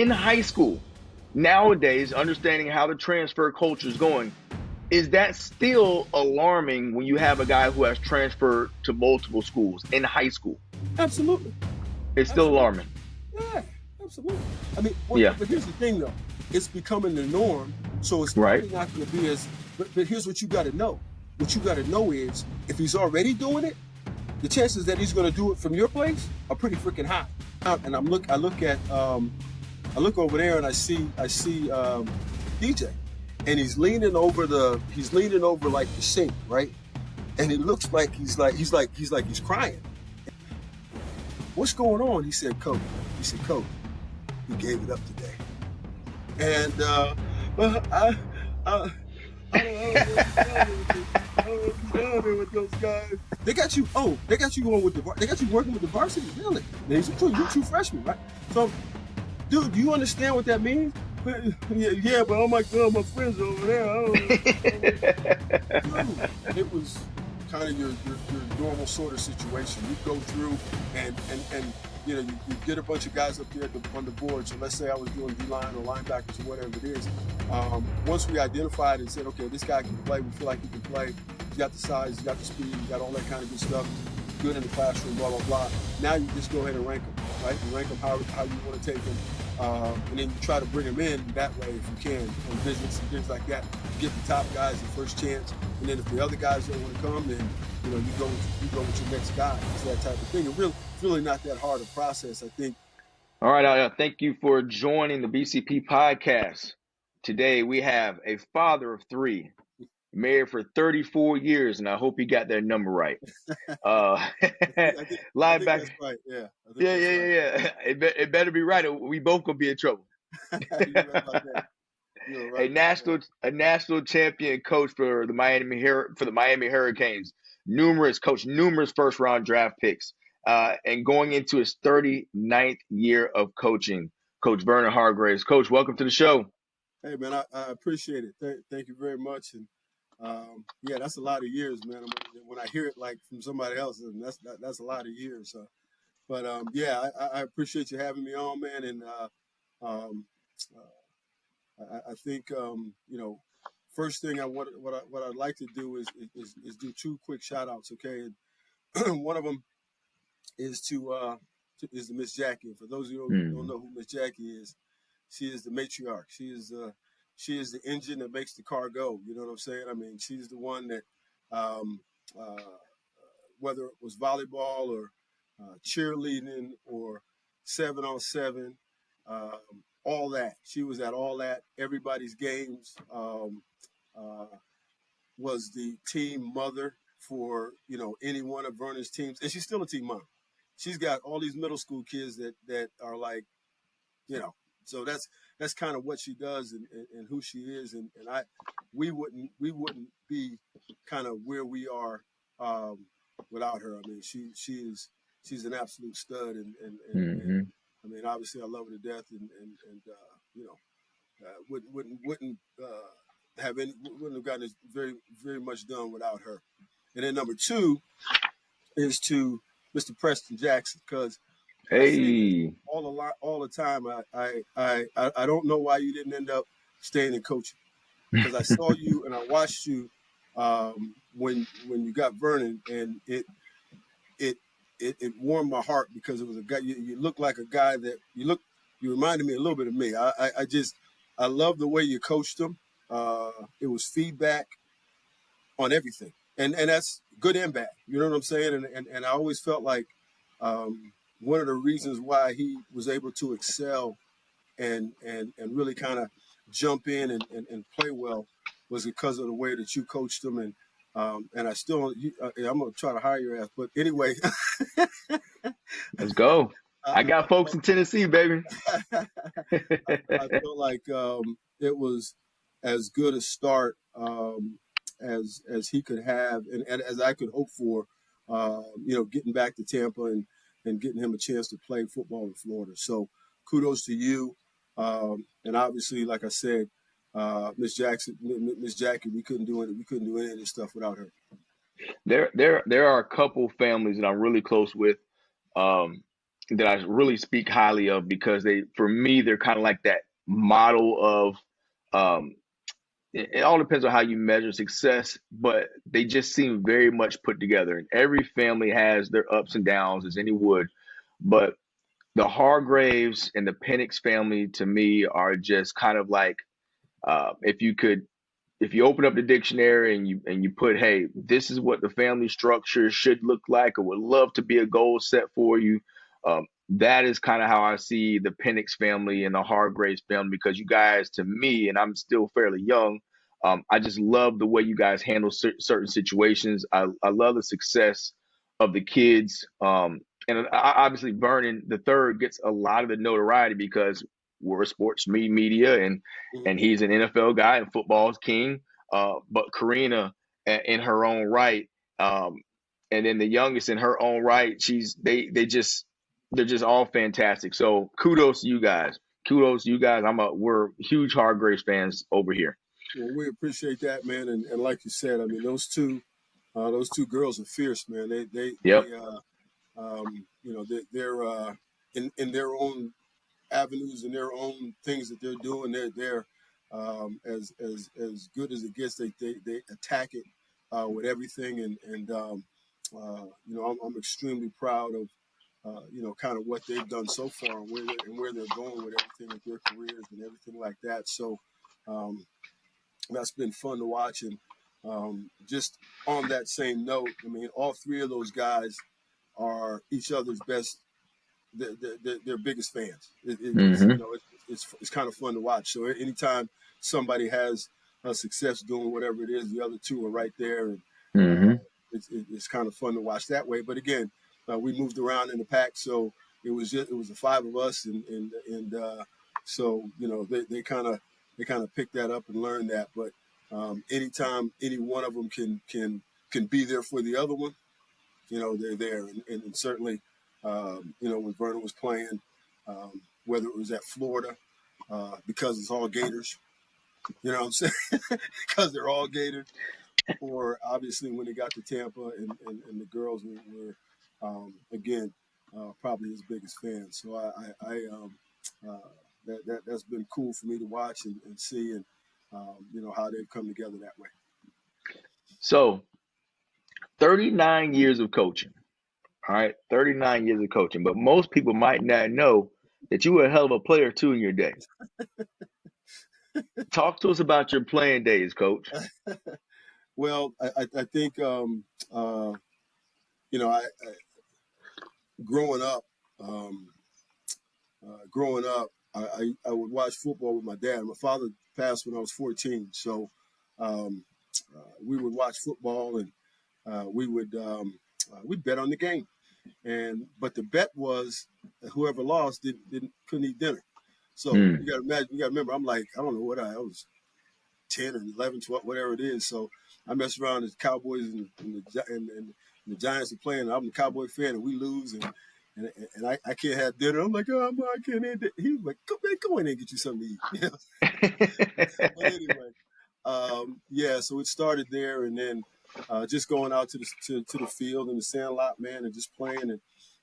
in high school, nowadays, understanding how the transfer culture is going, is that still alarming when you have a guy who has transferred to multiple schools in high school? Absolutely. It's still Absolutely. alarming. Yeah, absolutely. I mean, Yeah. but here's the thing, though. It's becoming the norm, so it's Right. probably not going to be as. But here's what you got to know. What you got to know is if he's already doing it, the chances that he's going to do it from your place are pretty freaking high. And I look over there and I see DJ, and he's leaning over like the sink, right? And it looks like he's crying. What's going on? He said, Coach. He gave it up today. And I, I, I don't know what's down there with those guys. They got you. Oh, they got you going with they got you working with the varsity, really? You're a true freshman, right? So, dude, do you understand what that means? Yeah, but my friends over there. Dude, it was kind of your normal sort of situation. You go through and you get a bunch of guys up there on the board. So let's say I was doing D-line or linebackers or whatever it is. Once we identified and said, okay, this guy can play, we feel like he can play. He's got the size, he's got the speed, he's got all that kind of good stuff. Good in the classroom, blah, blah, blah. Now you just go ahead and rank them, right? You rank them how you want to take them. And then you try to bring them in that way if you can on visits and things like that. You give the top guys the first chance, and then if the other guys don't want to come, then you go with your next guy. It's that type of thing. It's really not that hard a process, I think. All right, thank you for joining the BCP podcast. Today we have a father of three, married for 34 years, and I hope he got that number right. I think Linebacker. that's right. Yeah, I think Yeah, that's yeah, right. yeah, yeah. It better be right, or we both gonna be in trouble. You're right about that. You're a right about that. national champion coach for the Miami Hurricanes. Coached numerous first round draft picks, and going into his 39th year of coaching. Coach Vernon Hargreaves. Coach, welcome to the show. Hey, man, I appreciate it. Thank you very much. And yeah, that's a lot of years, man. When I hear it like from somebody else, and that's a lot of years. But yeah, I appreciate you having me on, man. And um, I think first thing what I'd like to do is do two quick shout outs, okay? And one of them is to Miss Jackie. For those of you who don't know who Miss Jackie is, she is the matriarch. She is the engine that makes the car go. You know what I'm saying? I mean, she's the one that um, uh, whether it was volleyball or cheerleading or 7-on-7, all that. She was at all that. Everybody's games. Was the team mother for any one of Vernon's teams, and she's still a team mom. She's got all these middle school kids that are like, so that's kind of what she does and who she is, and we wouldn't be kind of where we are without her. I mean, she's an absolute stud, and I mean, obviously I love her to death, and wouldn't have gotten this very very much done without her. And then number two is to Mr. Preston Jackson, because I say this Hey. all the time. I don't know why you didn't end up staying in coaching, because I saw you and I watched you when you got Vernon, and it warmed my heart, because it was a guy. You look like a guy that you reminded me a little bit of me. I love the way you coached him. It was feedback on everything, and that's good and bad. You know what I'm saying? And I always felt like one of the reasons why he was able to excel and really kind of jump in and play well was because of the way that you coached him. And I still, I'm gonna try to hire your ass. But anyway, Let's go. I I got folks in Tennessee, baby. I feel like it was as good a start as he could have, and as I could hope for. Getting back to Tampa and getting him a chance to play football in Florida. So kudos to you. And obviously, like I said, Miss Jackie, we couldn't do it. We couldn't do any of this stuff without her. There are a couple families that I'm really close with. that I really speak highly of because for me, they're kind of like that model of, it all depends on how you measure success, but they just seem very much put together. And every family has their ups and downs, as any would. But the Hargraves and the Penix family, to me, are just kind of like, if you open up the dictionary and you put, hey, this is what the family structure should look like, or would love to be a goal set for you. That is kind of how I see the Penix family and the Hargraves family, because you guys, to me, and I'm still fairly young, I just love the way you guys handle certain situations. I love the success of the kids. And obviously, Vernon the third gets a lot of the notoriety because we're a sports media, and Mhm. he's an NFL guy and football's king. But Karina, in her own right, um, and then the youngest in her own right, they're just all fantastic. So kudos to you guys. Kudos to you guys. We're huge Hargraves fans over here. Well, we appreciate that, man. And like you said, I mean, those two girls are fierce, man. Yep. You know, they're in their own avenues and their own things that they're doing. They're as good as it gets. They attack it with everything, you know, I'm extremely proud of you know, kind of what they've done so far and where they're going with everything with their careers and everything like that. So um, that's been fun to watch. And just on that same note, I mean, all three of those guys are each other's best, their biggest fans. It's you Mm-hmm. know it's kind of fun to watch. So anytime somebody has success doing whatever it is, the other two are right there, and uh, Mm-hmm. it's kind of fun to watch that way. But again, we moved around in the pack, so it was the five of us, and so you know they kind of picked that up and learned that. But anytime any one of them can be there for the other one, you know, they're there. And certainly, you know, when Vernon was playing, whether it was at Florida, because it's all Gators, you know what I'm saying? Because they're all Gators, or obviously when they got to Tampa and the girls again, probably his biggest fans. So that's been cool for me to watch and see, and you know, how they've come together that way. So 39 years of coaching. All right, 39 years of coaching. But most people might not know that you were a hell of a player too in your day. Talk to us about your playing days, coach. Well, I think you know, growing up, um, growing up, I would watch football with my dad. My father passed when I was 14, so um, we would watch football, and we'd bet on the game. And but the bet was that whoever lost couldn't eat dinner. So Mm. you got to imagine, you got to remember, I'm like, I don't know what I was, 10 or 11, 12, whatever it is. So I mess around as Cowboys and the Giants are playing. And I'm a Cowboy fan, and we lose, and I can't have dinner. I'm like, oh, I can't eat it. He was like, go in and get you something to eat. You know? But anyway, yeah. So it started there, and then just going out to the field and the sandlot, man, and just playing.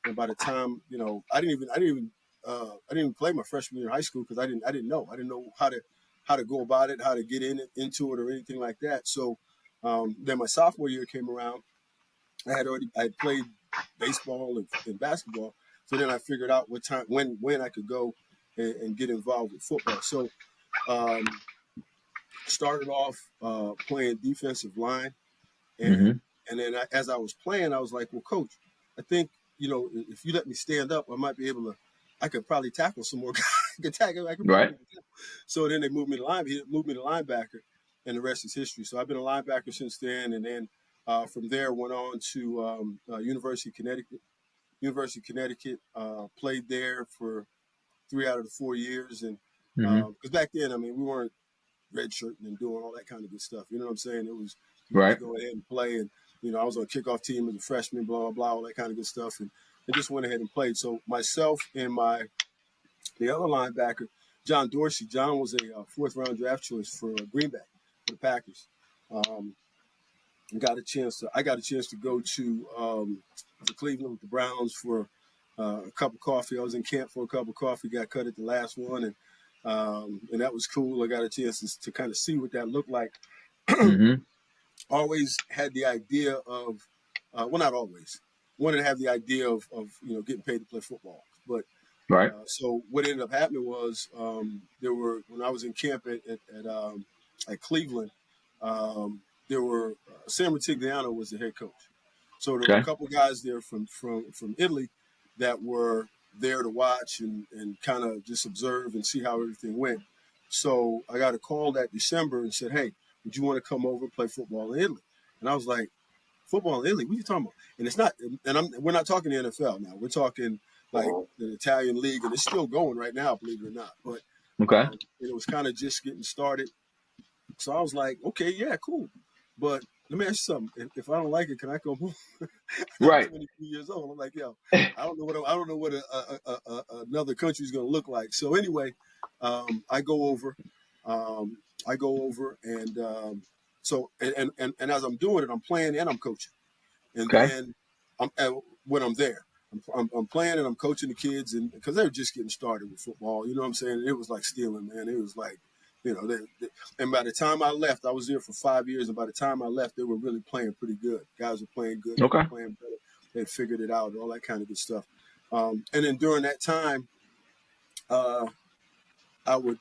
And by the time, you know, I didn't even play my freshman year of high school because I didn't know how to go about it, how to get into it, or anything like that. So then my sophomore year came around. I had played baseball and basketball. So then I figured out what time when I could go and get involved with football. So um, started off playing defensive line, and Mm-hmm. then as I was playing, I was like, well, coach, I think, you know, if you let me stand up, I might be able to. I could probably tackle some more guys. I could Right. probably. So then they moved me to linebacker, and the rest is history. So I've been a linebacker since then, and then from there went on to University of Connecticut. University of Connecticut, played there for 3 out of the 4 years, and Mm-hmm. because back then, I mean, we weren't redshirting and doing all that kind of good stuff. You know what I'm saying? It was you Right. just go ahead and play, and you know, I was on a kickoff team as a freshman, blah blah blah, all that kind of good stuff, and just went ahead and played. So myself and the other linebacker, John Dorsey. John was a fourth round draft choice for Green Bay for the Packers. Um, I got a chance to go to Cleveland with the Browns for a cup of coffee. I was in camp for a cup of coffee, got cut at the last one, and that was cool. I got a chance to kind of see what that looked like. Mm-hmm. Always had the idea of, well, not always, wanted to have the idea of getting paid to play football. But Right. so what ended up happening was when I was in camp at Cleveland, there were Sam Ritigliano was the head coach. So there were a Okay. couple guys there from Italy that were there to watch and kind of just observe and see how everything went. So I got a call that December and said, "Hey, would you want to come over and play football in Italy?" And I was like, "Football in Italy? What are you talking about?" And it's not, we're not talking the NFL now. We're talking like the Italian league, and it's still going right now, believe it or not. But Okay. it was kind of just getting started. So I was like, "Okay, yeah, cool." But let me ask you something. If I don't like it, can I go home? I'm Right. 23 years old. I'm like, yo, I don't know what another country is going to look like. So anyway, I go over, um, and and as I'm doing it, I'm playing and I'm coaching, and Okay. then when I'm there, I'm playing and I'm coaching the kids, and because they were just getting started with football, you know what I'm saying? It was like stealing, man. It was like, and by the time I left, I was there for 5 years, and by the time I left, they were really playing pretty good. Guys were playing good. They were Okay. playing better. They had figured it out, all that kind of good stuff. And then during that time, uh, I would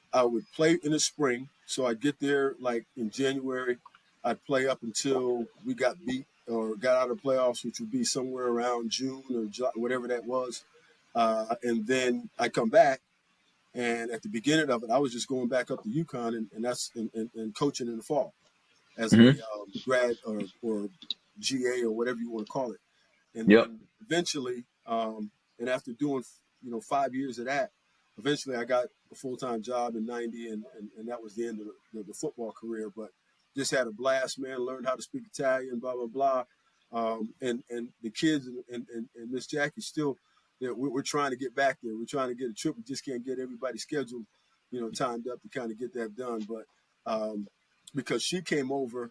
play in the spring. So I'd get there like in January. I'd play up until we got beat or got out of the playoffs, which would be somewhere around June or July, whatever that was. And then I come back, and at the beginning of it, I was just going back up to UConn and that's and coaching in the fall as a Mm-hmm. grad or GA or whatever you want to call it. And Yep. then eventually, and after doing 5 years of that, eventually I got a full-time job in '90, and that was the end of the football career. But just had a blast, man. Learned how to speak Italian, blah blah blah. And the kids and Miss Jackie still, we're trying to get back there. We're trying to get a trip. We just can't get everybody scheduled, timed up to kind of get that done. But because she came over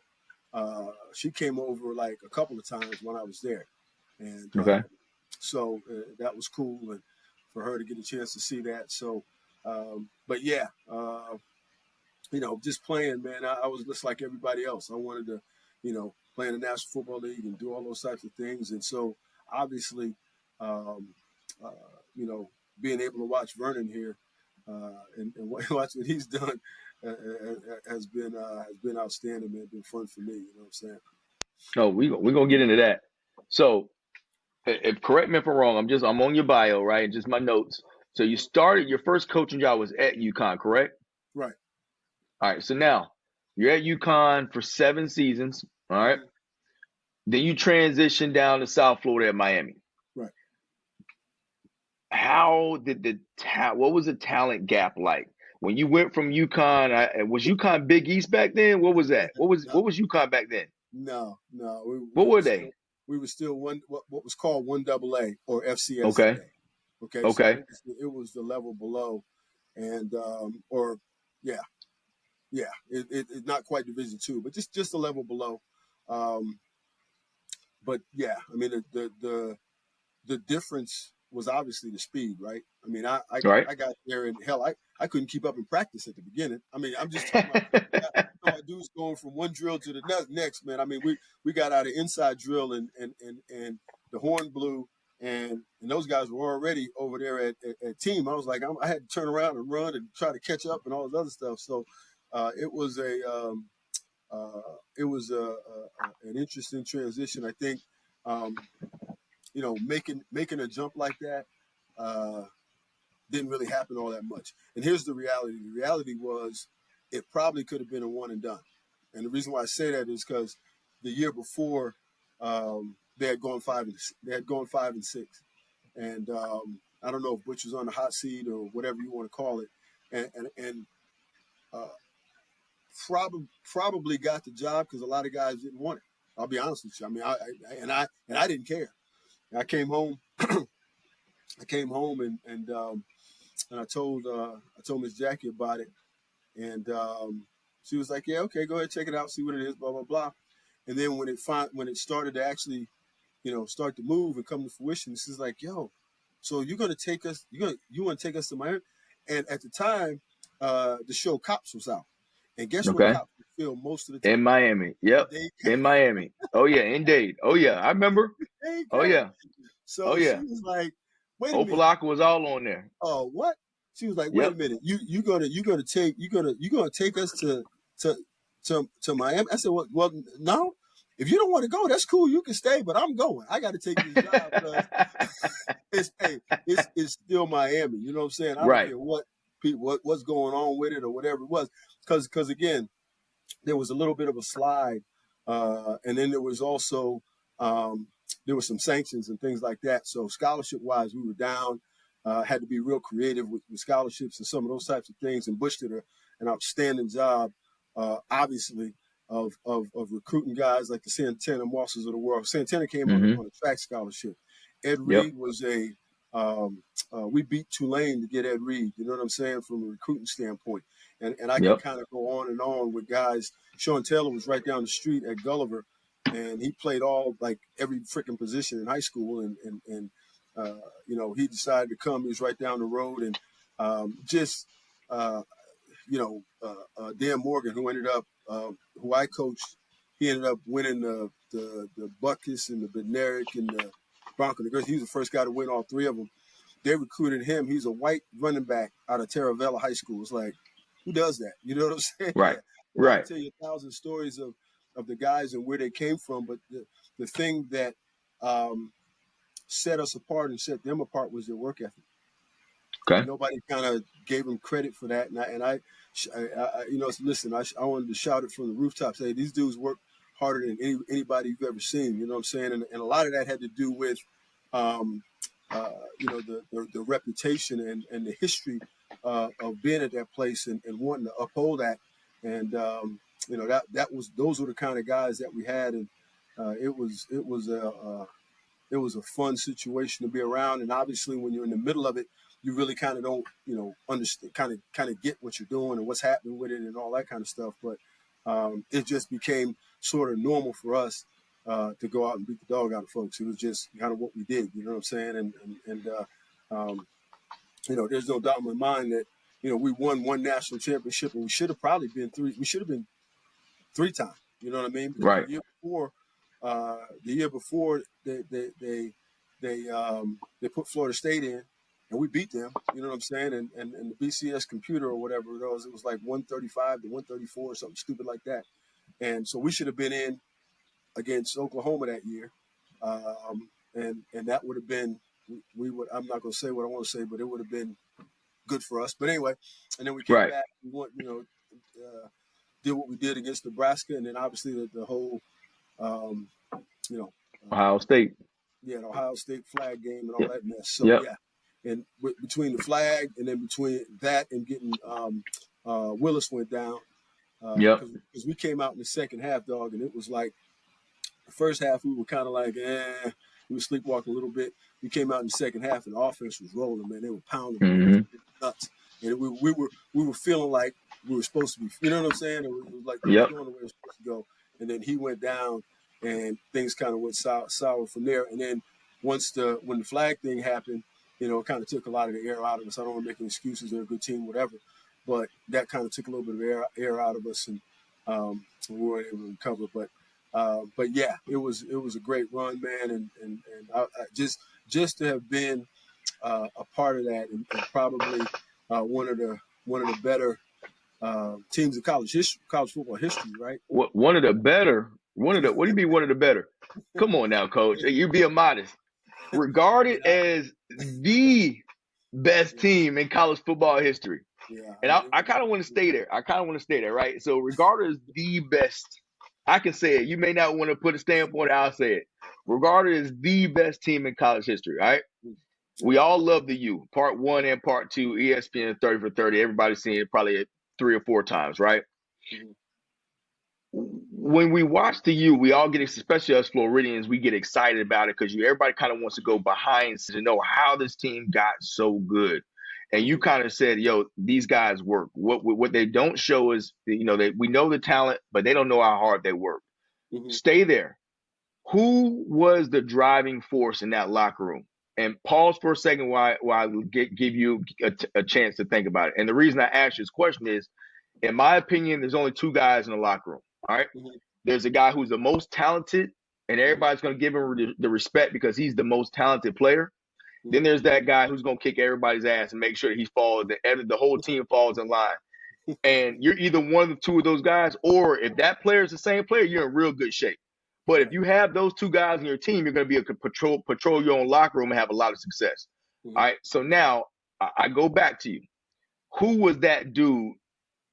like a couple of times when I was there, and Okay. so that was cool, and for her to get a chance to see that. So, but yeah, just playing, man. I was just like everybody else. I wanted to, play in the National Football League and do all those types of things, and so obviously, um, uh, being able to watch Vernon here and watch what he's done has been outstanding, man. Been fun for me. You know what I'm saying? No, we gonna get into that. So, if correct me if I'm wrong, I'm on your bio, right? Just my notes. So you started your first coaching job was at UConn, correct? Right. All right. So now you're at UConn for 7 seasons. All right. Mm-hmm. Then you transition down to South Florida at Miami. Right. How did what was the talent gap like when you went from UConn? Was UConn Big East back then? What was that? No, What was UConn back then? no. We What were were still they? what was called 1AA or Okay. FCS. Okay, so Okay. it was the level below, and or yeah, yeah, it's not quite Division II, but just a level below. Um, but yeah, I mean the difference was obviously the speed, right? I mean, All right. I got there and hell, I couldn't keep up in practice at the beginning. I mean, I'm just talking about dudes going from one drill to the next, man. I mean, we got out of inside drill and the horn blew and those guys were already over there at team. I was like, I had to turn around and run and try to catch up and all this other stuff. So it was an interesting transition. I think making a jump like that uh, didn't really happen all that much. And here's the reality. The reality was it probably could have been a one and done. And the reason why I say that is because the year before they had gone 5-6, and I don't know if Butch was on the hot seat or whatever you want to call it, and uh, probably got the job because a lot of guys didn't want it. I'll be honest with you. I mean, I didn't care. I came home. I came home and I told Miss Jackie about it, and she was like, "Yeah, okay, go ahead, check it out, see what it is, blah blah blah." And then when it started to actually, start to move and come to fruition, she's like, "Yo, So you're gonna take us, you want to take us to Miami? And at the time, the show Cops was out, and guess where Okay. Cops would film most of the In time? Miami. In Yep. Dade, In Miami. Oh yeah. In Dade. Oh yeah. I remember. Dade Oh County. yeah. Oh So she yeah. was like, "Wait a minute, Opalaka was all on there. what?" She was like, "Wait a Yep. minute, you gonna take us to to Miami?" I said, "Well, no. If you don't want to go, that's cool. You can stay, but I'm going. I got to take this job because it's hey, it's still Miami. You know what I'm saying? I don't Right. care what people what's going on with it or whatever it was, because again, there was a little bit of a slide, and then there was also there were some sanctions and things like that. So scholarship wise, we were down. Had to be real creative with scholarships and some of those types of things. And Bush did an outstanding job, obviously, of recruiting guys like the Santana Mosses of the world. Santana came on Mm-hmm. on a track scholarship. Ed Yep. Reed was we beat Tulane to get Ed Reed. You know what I'm saying, from a recruiting standpoint. And I can Yep. kind of go on and on with guys. Sean Taylor was right down the street at Gulliver, and he played all like every freaking position in high school. And he decided to come. He was right down the road, and just uh, Dan Morgan, who ended up who I coached, he ended up winning the Buckus and the Bednarik and the Bronco. He was the first guy to win all three of them. They recruited him. He's a white running back out of Taravella High School. It's like, who does that? You know what I'm saying? Right. And I can Right. tell you 1,000 stories of the guys and where they came from. But the thing that set us apart and set them apart was their work ethic. And Okay. nobody kind of gave them credit for that. Listen, I wanted to shout it from the rooftops. Hey, these dudes work harder than anybody you've ever seen. You know what I'm saying? And a lot of that had to do with, um, the reputation and the history of being at that place and wanting to uphold that. And those were the kind of guys that we had, and it was a fun situation to be around. And obviously, when you're in the middle of it, you really kind of don't, understand, kind of get what you're doing and what's happening with it and all that kind of stuff. But it just became sort of normal for us to go out and beat the dog out of folks. It was just kind of what we did. You know what I'm saying? Um, there's no doubt in my mind that we won one national championship, and we should have probably been three. We should have been three times. You know what I mean? Because Right. the year before they put Florida State in, and we beat them. You know what I'm saying? And the BCS computer or whatever it was like 135 to 134 or something stupid like that. And so we should have been in against Oklahoma that year, and that would have been we would. I'm not going to say what I want to say, but it would have been good for us. But anyway, and then we came Right. back. We went, did what we did against Nebraska, and then obviously the whole, um, you know, Ohio State. the Ohio State flag game and all Yep. that mess. So Yep. yeah, and between the flag and then between that and getting Willis went down Yep. because we came out in the second half, dog, and it was like the first half we were kind of like, we were sleepwalking a little bit. We came out in the second half and the offense was rolling, man. They were pounding the ball. It Mm-hmm. was nuts, and we were feeling like we were supposed to be. You know what I'm saying? It was like things Yep. going the way it was supposed to go. And then he went down, and things kind of went sour from there. And then when the flag thing happened, it kind of took a lot of the air out of us. I don't want to make any excuses. They're a good team, whatever, but that kind of took a little bit of air out of us, and we weren't able to recover. But yeah, it was a great run, man, and I just to have been a part of that, and probably one of the better teams in college football history, right? One of the better. What do you mean one of the better? Come on now, coach. You being modest. Regarded Yeah, as the best team in college football history. yeah. I And mean, I kind of want to stay there. Right? So regarded as the best, I can say it. You may not want to put a stamp on it. I'll say it. Regarded as the best team in college history, right? We all love the U. Part 1 and part 2, ESPN 30 for 30. Everybody's seen it probably 3 or 4 times, right? mm-hmm. When we watch the U, we all get, especially us Floridians, we get excited about it because everybody kind of wants to go behind to know how this team got so good. And you Mm-hmm. kind of said, "Yo, these guys work." What they don't show is, we know the talent, but they don't know how hard they work. Mm-hmm. Stay there. Who was the driving force in that locker room? And pause for a second while I give you a chance to think about it. And the reason I ask you this question is, in my opinion, there's only two guys in the locker room. All right. Mm-hmm. There's a guy who's the most talented, and Mm-hmm. everybody's going to give him the respect because he's the most talented player. Then Mm-hmm. there's that guy who's going to kick everybody's ass and make sure that he falls, that the whole team falls in line. And you're either one of the two of those guys, or if that player is the same player, you're in real good shape. But if Right. you have those two guys in your team, you're going to be able to patrol your own locker room and have a lot of success. Mm-hmm. All right. So now I go back to you. Who was that dude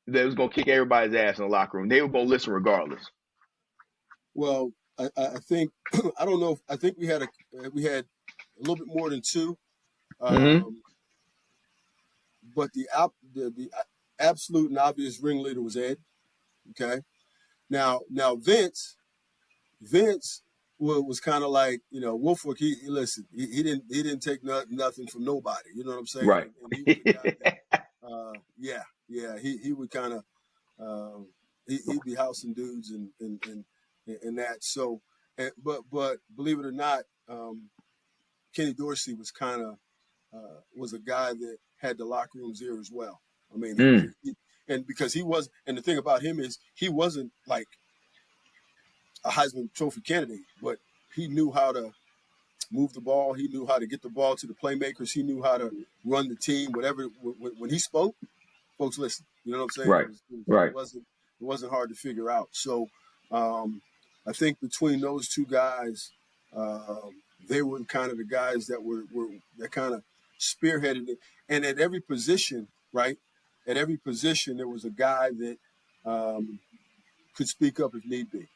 that was going to kick everybody's ass in the locker room? They were going to listen regardless. Well, I think I don't know. I think we had a little bit more than two, Mm-hmm. but the absolute and obvious ringleader was Ed. Okay. Now Vince was kind of like, Wolfwick. He didn't take nothing from nobody. You know what I'm saying? Right. And he was a guy that, yeah, he would kind of, he'd be housing dudes and that. So, but believe it or not, Kenny Dorsey was kind of was a guy that had the locker room's ear as well. I mean, and because and the thing about him is he wasn't like a Heisman Trophy candidate, but he knew how to move the ball. He knew how to get the ball to the playmakers. He knew how to run the team. Whatever, when he spoke, folks listened. You know what I'm saying? Right. Right. It wasn't hard to figure out. So I think between those two guys, they were kind of the guys that that kind of spearheaded it. And at every position, right? At every position, there was a guy that could speak up if need be.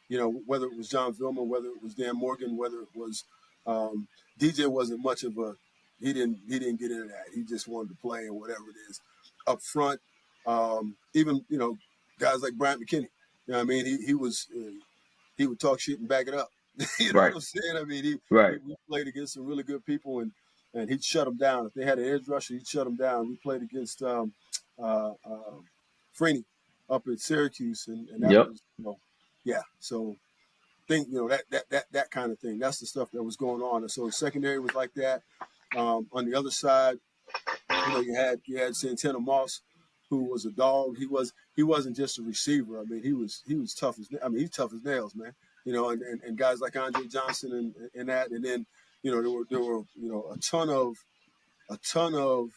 Whether it was John Vilma, whether it was Dan Morgan, whether it was DJ wasn't much of a he didn't get into that. He just wanted to play or whatever it is. Up front, even guys like Bryant McKinney. You know what I mean? He would talk shit and back it up. You know Right. what I'm saying? I mean, Right. we played against some really good people, and he'd shut them down. If they had an edge rusher, he'd shut them down. We played against Freeney up at Syracuse, and that Yep. was yeah. So think that kind of thing. That's the stuff that was going on. And so the secondary was like that. On the other side, you had Santana Moss, who was a dog. He wasn't just a receiver. I mean, he was tough as he's tough as nails, man. And guys like Andre Johnson and that, and then there were a ton of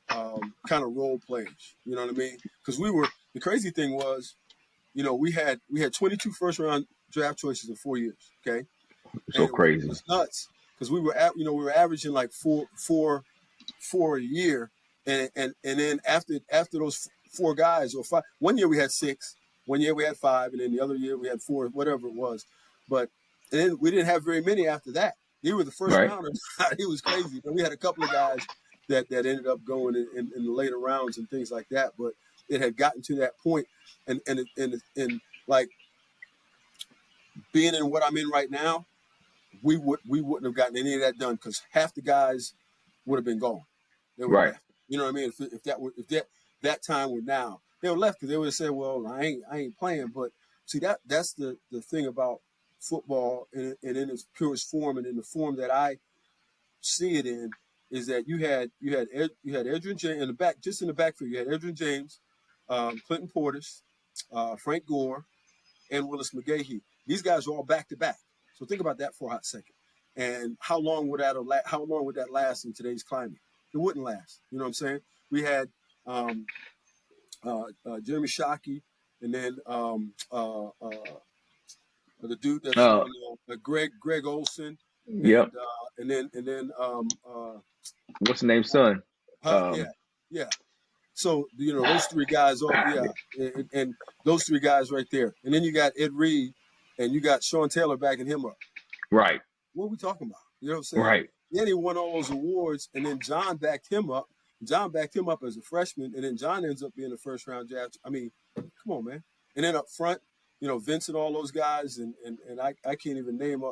kind of role players. You know what I mean? Because the crazy thing was, we had 22 first round draft choices in 4 years. Okay, So and it crazy. was nuts because we were averaging like four a year, and then after those four guys or five, 1 year we had six, 1 year we had five, and then the other year we had four, whatever it was. But and then we didn't have very many after that. They were the first Right. rounders. It was crazy. But we had a couple of guys that ended up going in the later rounds and things like that. But it had gotten to that point, and like being in what I'm in right now, we wouldn't have gotten any of that done because half the guys would have been gone. They would have Right. left. You know what I mean? If that time were now, they would have left because they would have said, "Well, I ain't playing." But see, that's the thing about football and in its purest form and in the form that I see it in is that you had Edgerrin James in the back, just in the backfield. You had Edgerrin James, Clinton Portis, Frank Gore, and Willis McGahee. These guys are all back to back. So think about that for a hot second. And how long would that last in today's climate? It wouldn't last. You know what I'm saying? We had Jeremy Shockey, and then the dude that's on Greg Olson, Yep. and then What's the name, son? yeah. So those three guys, and those three guys right there, and then you got Ed Reed, and you got Sean Taylor backing him up. Right. What are we talking about? You know what I'm saying? Right. Then he won all those awards, and then John backed him up. John backed him up as a freshman, and then John ends up being a first round draft. I mean, come on, man. And then up front, Vince and all those guys, and I can't even name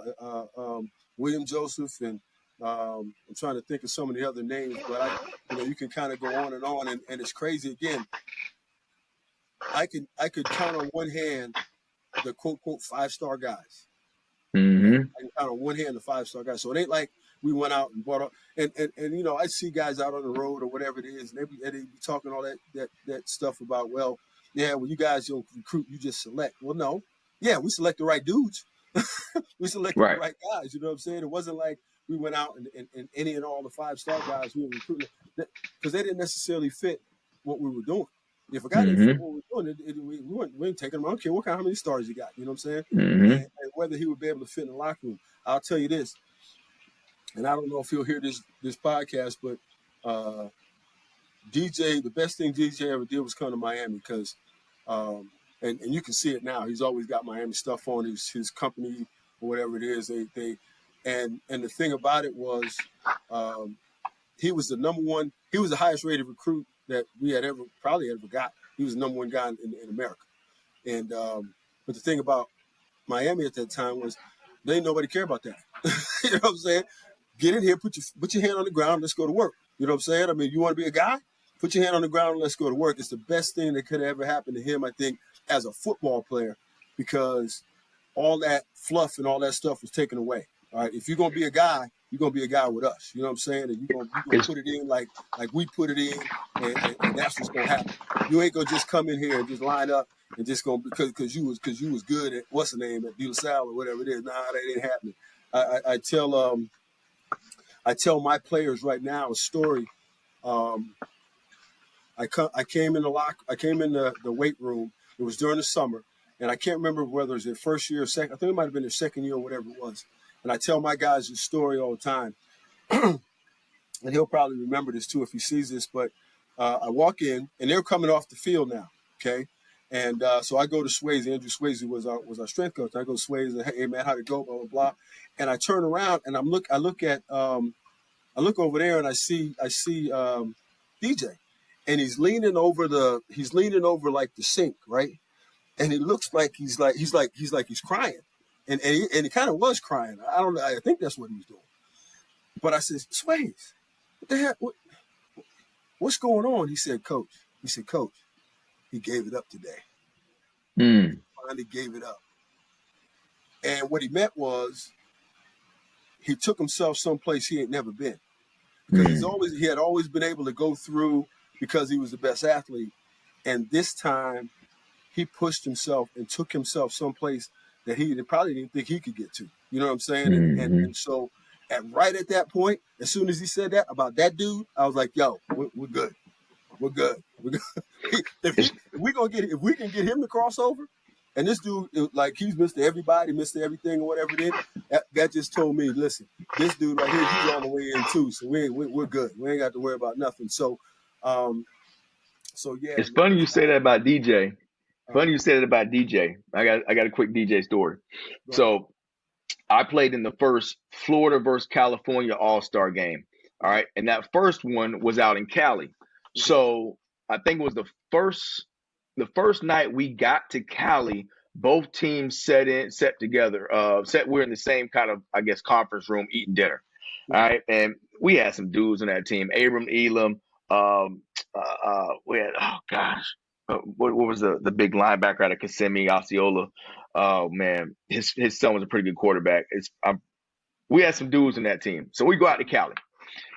William Joseph, and I'm trying to think of some of the other names, but you can kind of go on, and it's crazy. Again, I could count on one hand the quote 5-star guys. Mm-hmm. I can count on one hand the 5-star guys. So it ain't like we went out and bought, and you know, I see guys out on the road or whatever it is, and they be talking all that stuff about, well, yeah, well, you guys don't recruit, you just select. Well, no, yeah, we select the right dudes. We selected the Right. right guys. You know what I'm saying? It wasn't like we went out and any and all the 5-star guys we were recruiting, because they didn't necessarily fit what we were doing. If a guy didn't fit Mm-hmm. what we were doing, we ain't taking him. I don't care how many stars you got. You know what I'm saying? Mm-hmm. And whether he would be able to fit in the locker room. I'll tell you this, and I don't know if he'll hear this podcast, but DJ, the best thing DJ ever did was come to Miami, because and you can see it now. He's always got Miami stuff on his company or whatever it is. And the thing about it was, he was the number one. He was the highest rated recruit that we had probably ever got. He was the number one guy in America. And but the thing about Miami at that time was, they ain't nobody care about that. You know what I'm saying? Get in here, put your hand on the ground, let's go to work. You know what I'm saying? I mean, you want to be a guy? Put your hand on the ground and let's go to work. It's the best thing that could have ever happened to him, I think, as a football player, because all that fluff and all that stuff was taken away. All right, if you're gonna be a guy, you're gonna be a guy with us. You know what I'm saying? And you're gonna put it in like we put it in, and that's what's gonna happen. You ain't gonna just come in here and just line up and just gonna because you was good at what's the name at De La Salle or whatever it is. Nah, that ain't happening. I tell my players right now a story. I came in the weight room. It was during the summer, and I can't remember whether it was their first year or second. I think it might have been their second year or whatever it was. And I tell my guys this story all the time, and he'll probably remember this too if he sees this. But I walk in, and they're coming off the field now. Okay, and so I go to Swayze. Andrew Swayze was our strength coach. I go to Swayze and, hey man, how'd it go? Blah blah blah. And I turn around and I look over there and I see DJ, and he's leaning over like the sink, right? And it looks like he's crying, and he kind of was crying. I don't know. I think that's what he was doing. But I said, Swayze, what the heck? What's going on? He said, Coach. He gave it up today. Mm. He finally gave it up. And what he meant was, he took himself someplace he ain't never been, because he had always been able to go through because he was the best athlete, and this time he pushed himself and took himself someplace that he probably didn't think he could get to. You know what I'm saying? Mm-hmm. And so right at that point, as soon as he said that about that dude, I was like, yo, we're good. We're good. If we can get him to cross over, and this dude, like, he's Mr. Everybody, Mr. Everything, or whatever it is, that just told me, listen, this dude right here, he's all the way in too, so we're good. We ain't got to worry about nothing. So, yeah. It's funny you say that about DJ. Funny you said it about DJ. I got a quick DJ story. So I played in the first Florida versus California All-Star game. All right. And that first one was out in Cali. So I think it was the first night we got to Cali, both teams set together. We're in the same kind of, I guess, conference room eating dinner. All right. And we had some dudes on that team. Abram Elam. We had, oh gosh. What was the big linebacker out of Kissimmee, Osceola? Oh man, his son was a pretty good quarterback. We had some dudes in that team, so we go out to Cali,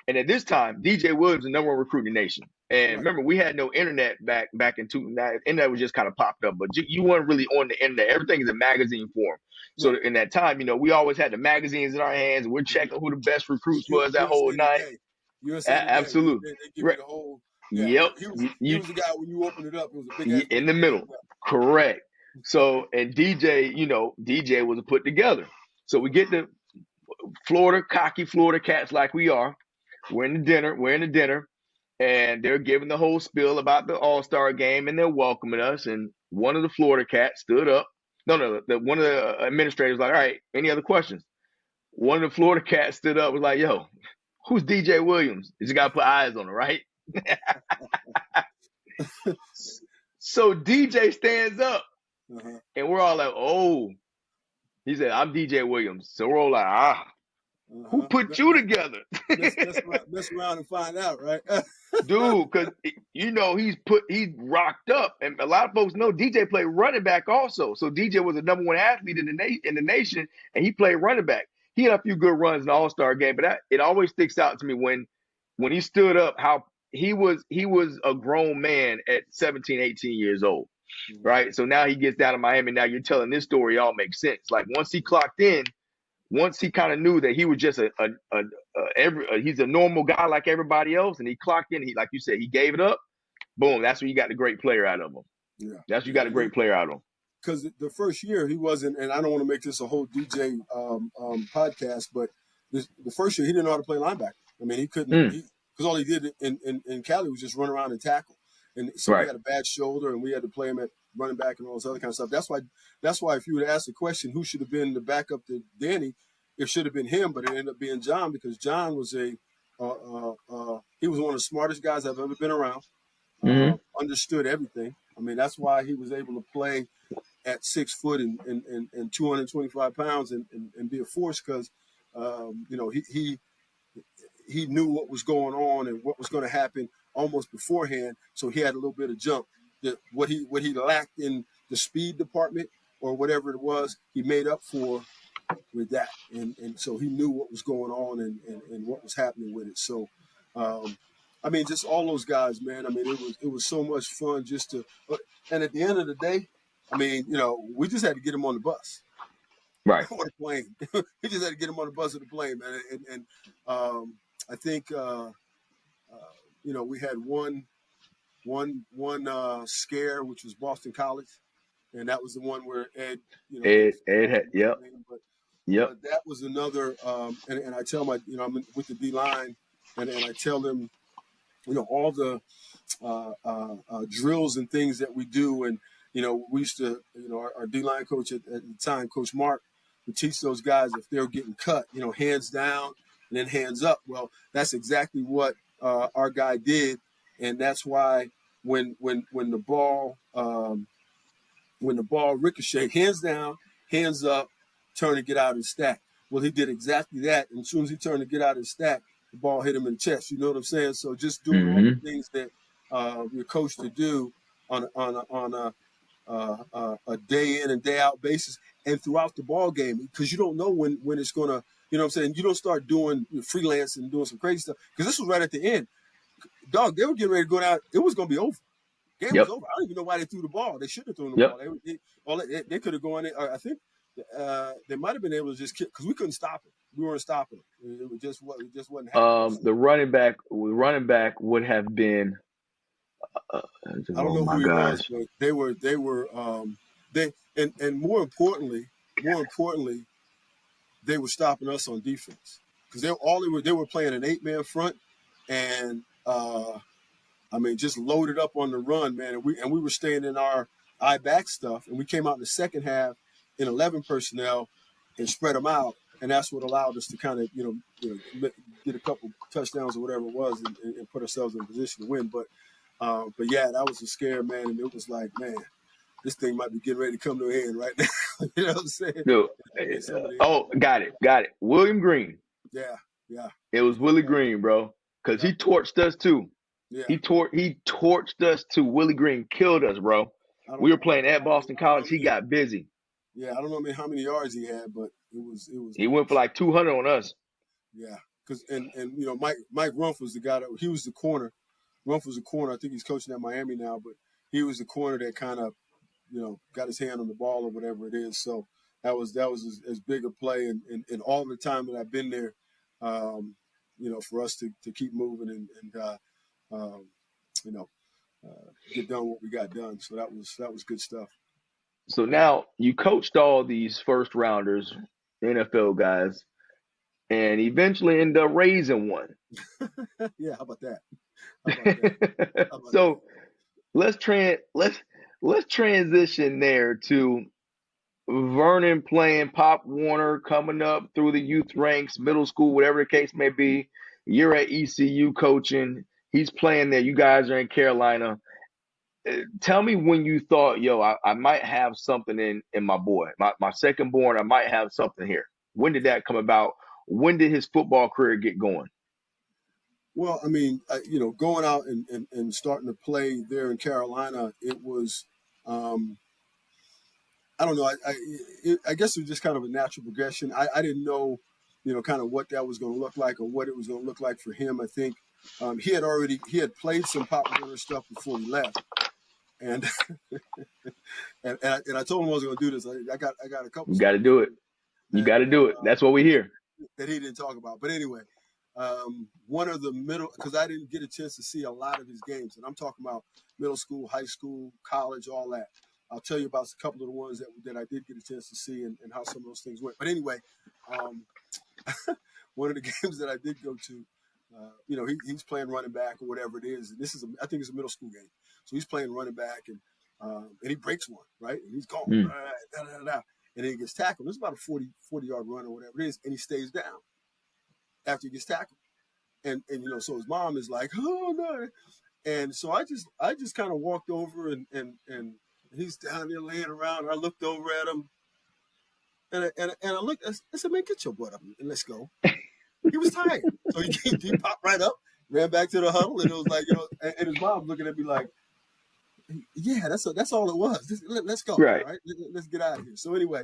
and at this time, DJ Williams was the number one recruit in the nation. And remember, we had no internet back in 2009. Internet was just kind of popped up, but you weren't really on the internet. Everything is in magazine form. So in that time, we always had the magazines in our hands, and we're checking who the best recruits was that whole night. USA Today. Absolutely. They give you the whole. Yeah, yep. He was the guy when you opened it up. It was a big ass in the middle. Correct. So, and DJ, DJ was put together. So we get to Florida, cocky Florida cats like we are. We're in the dinner, and they're giving the whole spiel about the All-Star game, and they're welcoming us. And one of the Florida cats stood up. One of the administrators was like, all right, any other questions? One of the Florida cats stood up, was like, yo, who's DJ Williams? You just got to put eyes on him, right? So DJ stands up, and we're all like, oh. He said, I'm DJ Williams. So we're all like, who put you together? Mess around and find out, right? Dude, because, he's rocked up. And a lot of folks know DJ played running back also. So DJ was the number one athlete in the nation, and he played running back. he had a few good runs in the All-Star game, but it always sticks out to me when he stood up, how he was a grown man at 17, 18 years old, right? So now he gets down to Miami. Now you're telling this story, all makes sense. Like once he clocked in, once he kind of knew that he was just he's a normal guy like everybody else, and he clocked in. He, like you said, he gave it up. Boom, that's when you got the great player out of him. Yeah, That's when you yeah. got a great player out of him. Because the first year he wasn't, and I don't want to make this a whole DJ podcast, but the first year he didn't know how to play linebacker. I mean, he couldn't, because all he did in Cali was just run around and tackle. And so Right. he had a bad shoulder, and we had to play him at running back and all this other kind of stuff. That's why if you would ask the question, who should have been the backup to Danny, it should have been him, but it ended up being John, because John was he was one of the smartest guys I've ever been around. Understood everything. I mean, that's why he was able to play at 6 foot and 225 pounds and be a force, because he knew what was going on and what was going to happen almost beforehand. So he had a little bit of jump. What he lacked in the speed department or whatever it was, he made up for with that. And so he knew what was going on and what was happening with it. So, I mean, just all those guys, man. I mean, it was so much fun just to. And at the end of the day, I mean, we just had to get him on the bus, right, or the plane. We just had to get him on the bus or the plane, man. And I think we had one scare, which was Boston College, and that was the one where Ed, Ed had, yep. But that was another, and I tell I'm with the D line, and I tell them, all the drills and things that we do. And, we used to, our D-line coach at the time, Coach Mark, would teach those guys if they're getting cut, hands down and then hands up. Well, that's exactly what our guy did. And that's why when the ball ricocheted, hands down, hands up, turn to get out and stack. Well, he did exactly that. And as soon as he turned to get out and stack, the ball hit him in the chest. You know what I'm saying? So just doing all the things that you're coached to do on a day in and day out basis and throughout the ball game, because you don't know when it's going to, you know what I'm saying? You don't start doing freelance and doing some crazy stuff, because this was right at the end. Dog, they were getting ready to go down. It was going to be over. Game was over. I don't even know why they threw the ball. They shouldn't have thrown the ball. They could have gone in. I think they might have been able to just kick, because we couldn't stop it. We weren't stopping it. It just wasn't happening. The running back would have been. I don't know who he was, but they were and more importantly, they were stopping us on defense, because they were playing an 8-man front, and I mean, just loaded up on the run, man. And we were staying in our eye back stuff, and we came out in the second half in 11 personnel and spread them out, and that's what allowed us to kind of get a couple touchdowns or whatever it was, and put ourselves in a position to win. But yeah, that was a scare, man, and it was like, man, this thing might be getting ready to come to an end right now. You know what I'm saying? No. Got it. William Green. Yeah. It was Willie Green, bro, because he torched us too. Yeah. He torched us too. Willie Green killed us, bro. We were playing at Boston College. He got busy. Yeah, I don't know how many yards he had, but it was. He went for like 200 on us. Yeah, because and Mike Rumph was the guy he was the corner. Rumph was the corner. I think he's coaching at Miami now, but he was the corner that kind of got his hand on the ball or whatever it is. So that was as big a play, and all the time that I've been there, for us to keep moving and get done what we got done. So that was good stuff. So now you coached all these first rounders, NFL guys, and eventually end up raising one. Yeah, how about that? So let's transition there to Vernon playing Pop Warner, coming up through the youth ranks, middle school, whatever the case may be. You're at ECU coaching. He's playing there. You guys are in Carolina. Tell me when you thought, I might have something in my boy, my second born. I might have something here. When did that come about? When did his football career get going? Well, I mean, going out and starting to play there in Carolina, it was, I don't know. I guess it was just kind of a natural progression. I didn't know kind of what that was going to look like or what it was going to look like for him. I think he had played some Pop Warner stuff before he left, and and I told him I was going to do this. I got a couple You got to stories do it. You got to do it. That's what we hear. that he didn't talk about. But anyway, one of the middle, because I didn't get a chance to see a lot of his games, and I'm talking about middle school, high school, college, all that. I'll tell you about a couple of the ones that I did get a chance to see and how some of those things went. But anyway, one of the games that I did go to, he's playing running back or whatever it is. And I think it's a middle school game. So he's playing running back and he breaks one, right? And he's going, and then he gets tackled. It's about a 40-yard run or whatever it is. And he stays down after he gets tackled. And so his mom is like, oh no. And so I just kind of walked over and he's down there laying around. And I looked over at him and I looked, I said, man, get your butt up and let's go. He was tired. So he popped right up, ran back to the huddle, and it was like, and his mom looking at me like, yeah, that's all it was. Let's go. Right. All right. Let's get out of here. So anyway,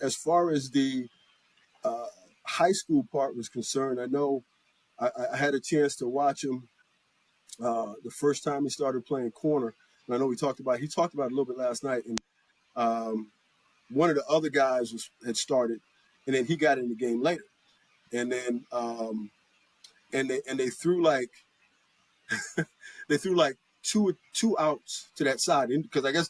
as far as the high school part was concerned, I know I had a chance to watch him the first time he started playing corner. And I know he talked about it a little bit last night. And one of the other guys had started, and then he got in the game later. And then they threw like two outs to that side because I guess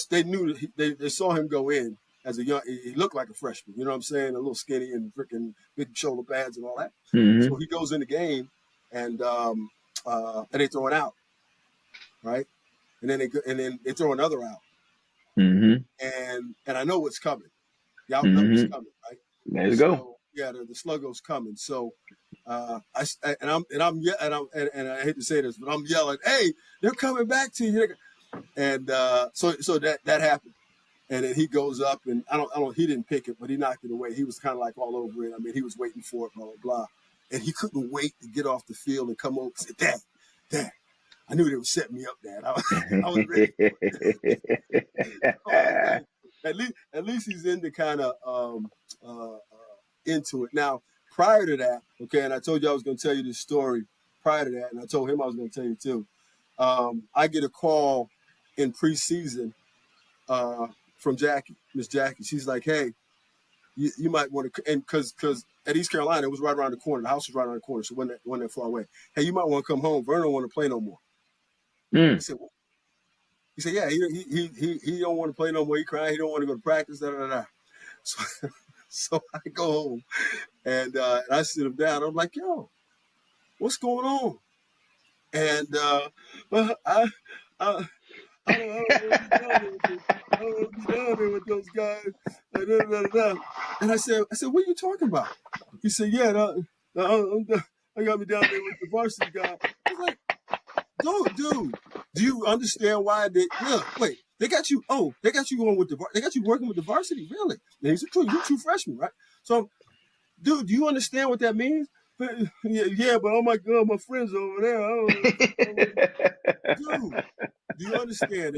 they knew they saw him go in as a young. He looked like a freshman, you know what I'm saying? A little skinny and freaking big shoulder pads and all that. Mm-hmm. So he goes in the game and they throw it out, right? And then they throw another out. Mm-hmm. And I know what's coming. The out number's coming, right? Let's go. Yeah, the sluggo's coming. So I hate to say this, but I'm yelling, "Hey, they're coming back to you!" And so that happened. And then he goes up, and he didn't pick it, but he knocked it away. He was kind of like all over it. I mean, he was waiting for it, blah blah blah, and he couldn't wait to get off the field and come over and say, "Dad, I knew they were setting me up, Dad. I was ready." At least he's into kind of into it. Now, prior to that, okay, and I told you I was going to tell you this story prior to that, and I told him I was going to tell you too. I get a call in preseason from Miss Jackie. She's like, "Hey, you might want to," and because at East Carolina, it was right around the corner. The house was right around the corner, so it wasn't that far away. "Hey, you might want to come home. Vernon don't want to play no more." I said, "What?" He said, "Yeah, he don't want to play no more. He crying. He don't want to go to practice. Da da da." So I go home and I sit him down. I'm like, "Yo, what's going on?" And well, I don't want to be down there with those guys. And I said, "What are you talking about?" He said, "Yeah, I got me down there with the varsity guy." I was like, dude, do you understand why wait, they got you going with they got you working with the varsity, really? And he said, "You're a true freshman, right?" So, dude, do you understand what that means? Yeah, but oh my God, my friends over there. Dude, do you understand?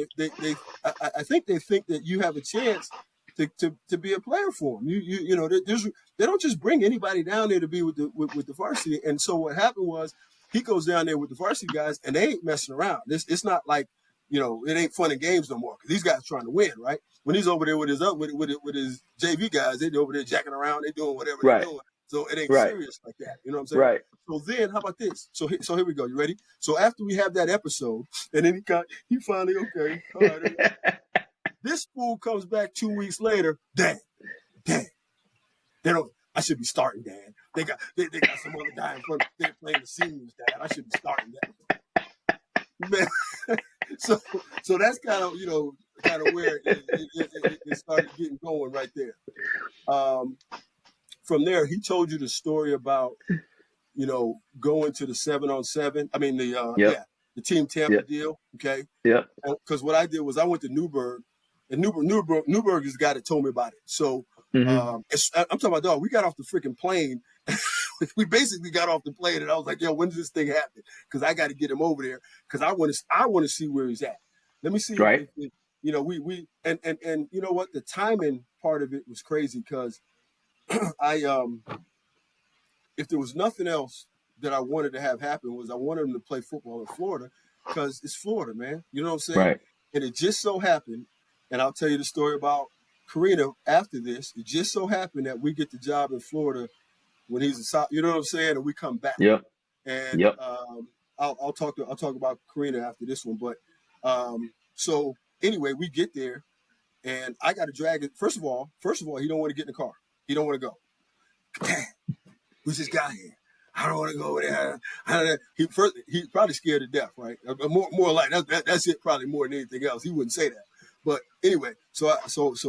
I think they think that you have a chance to be a player for them. They don't just bring anybody down there to be with the varsity. And so what happened was he goes down there with the varsity guys, and they ain't messing around. It's not like it ain't fun and games no more because these guys trying to win, right? When he's over there with his JV guys, they over there jacking around, they doing whatever they're doing. So it ain't serious like that. You know what I'm saying? Right. So then, how about this? So here we go. You ready? So after we have that episode, and then he finally, okay, all right. This fool comes back 2 weeks later. Dad, they don't. I should be starting, Dad. They got some other guy in front. They're playing the seniors, Dad. I should be starting, Dad. Man, so that's kind of where it started getting going right there. From there, he told you the story about going to the 7-on-7. I mean the Team Tampa deal. Okay. Yeah. Because what I did was I went to Newburgh, and Newburgh is the guy that told me about it. So I'm talking about, dog, we got off the freaking plane. We basically got off the plane, and I was like, "Yo, when does this thing happen? Because I got to get him over there because I want to see where he's at. Let me see." Right. We you know what, the timing part of it was crazy because I if there was nothing else that I wanted to have happen, was I wanted him to play football in Florida, because it's Florida, man. You know what I'm saying? Right. And it just so happened, and I'll tell you the story about Karina after this. It just so happened that we get the job in Florida when he's a you know what I'm saying, and we come back. Yep. And Yep. I'll talk about Karina after this one. But so anyway, we get there, and I got to drag it. First of all, he don't want to get in the car. He don't want to go. Dad, who's this guy here? I don't want to go over there. He's probably scared to death, right? More like that's it. Probably more than anything else. He wouldn't say that. But anyway, so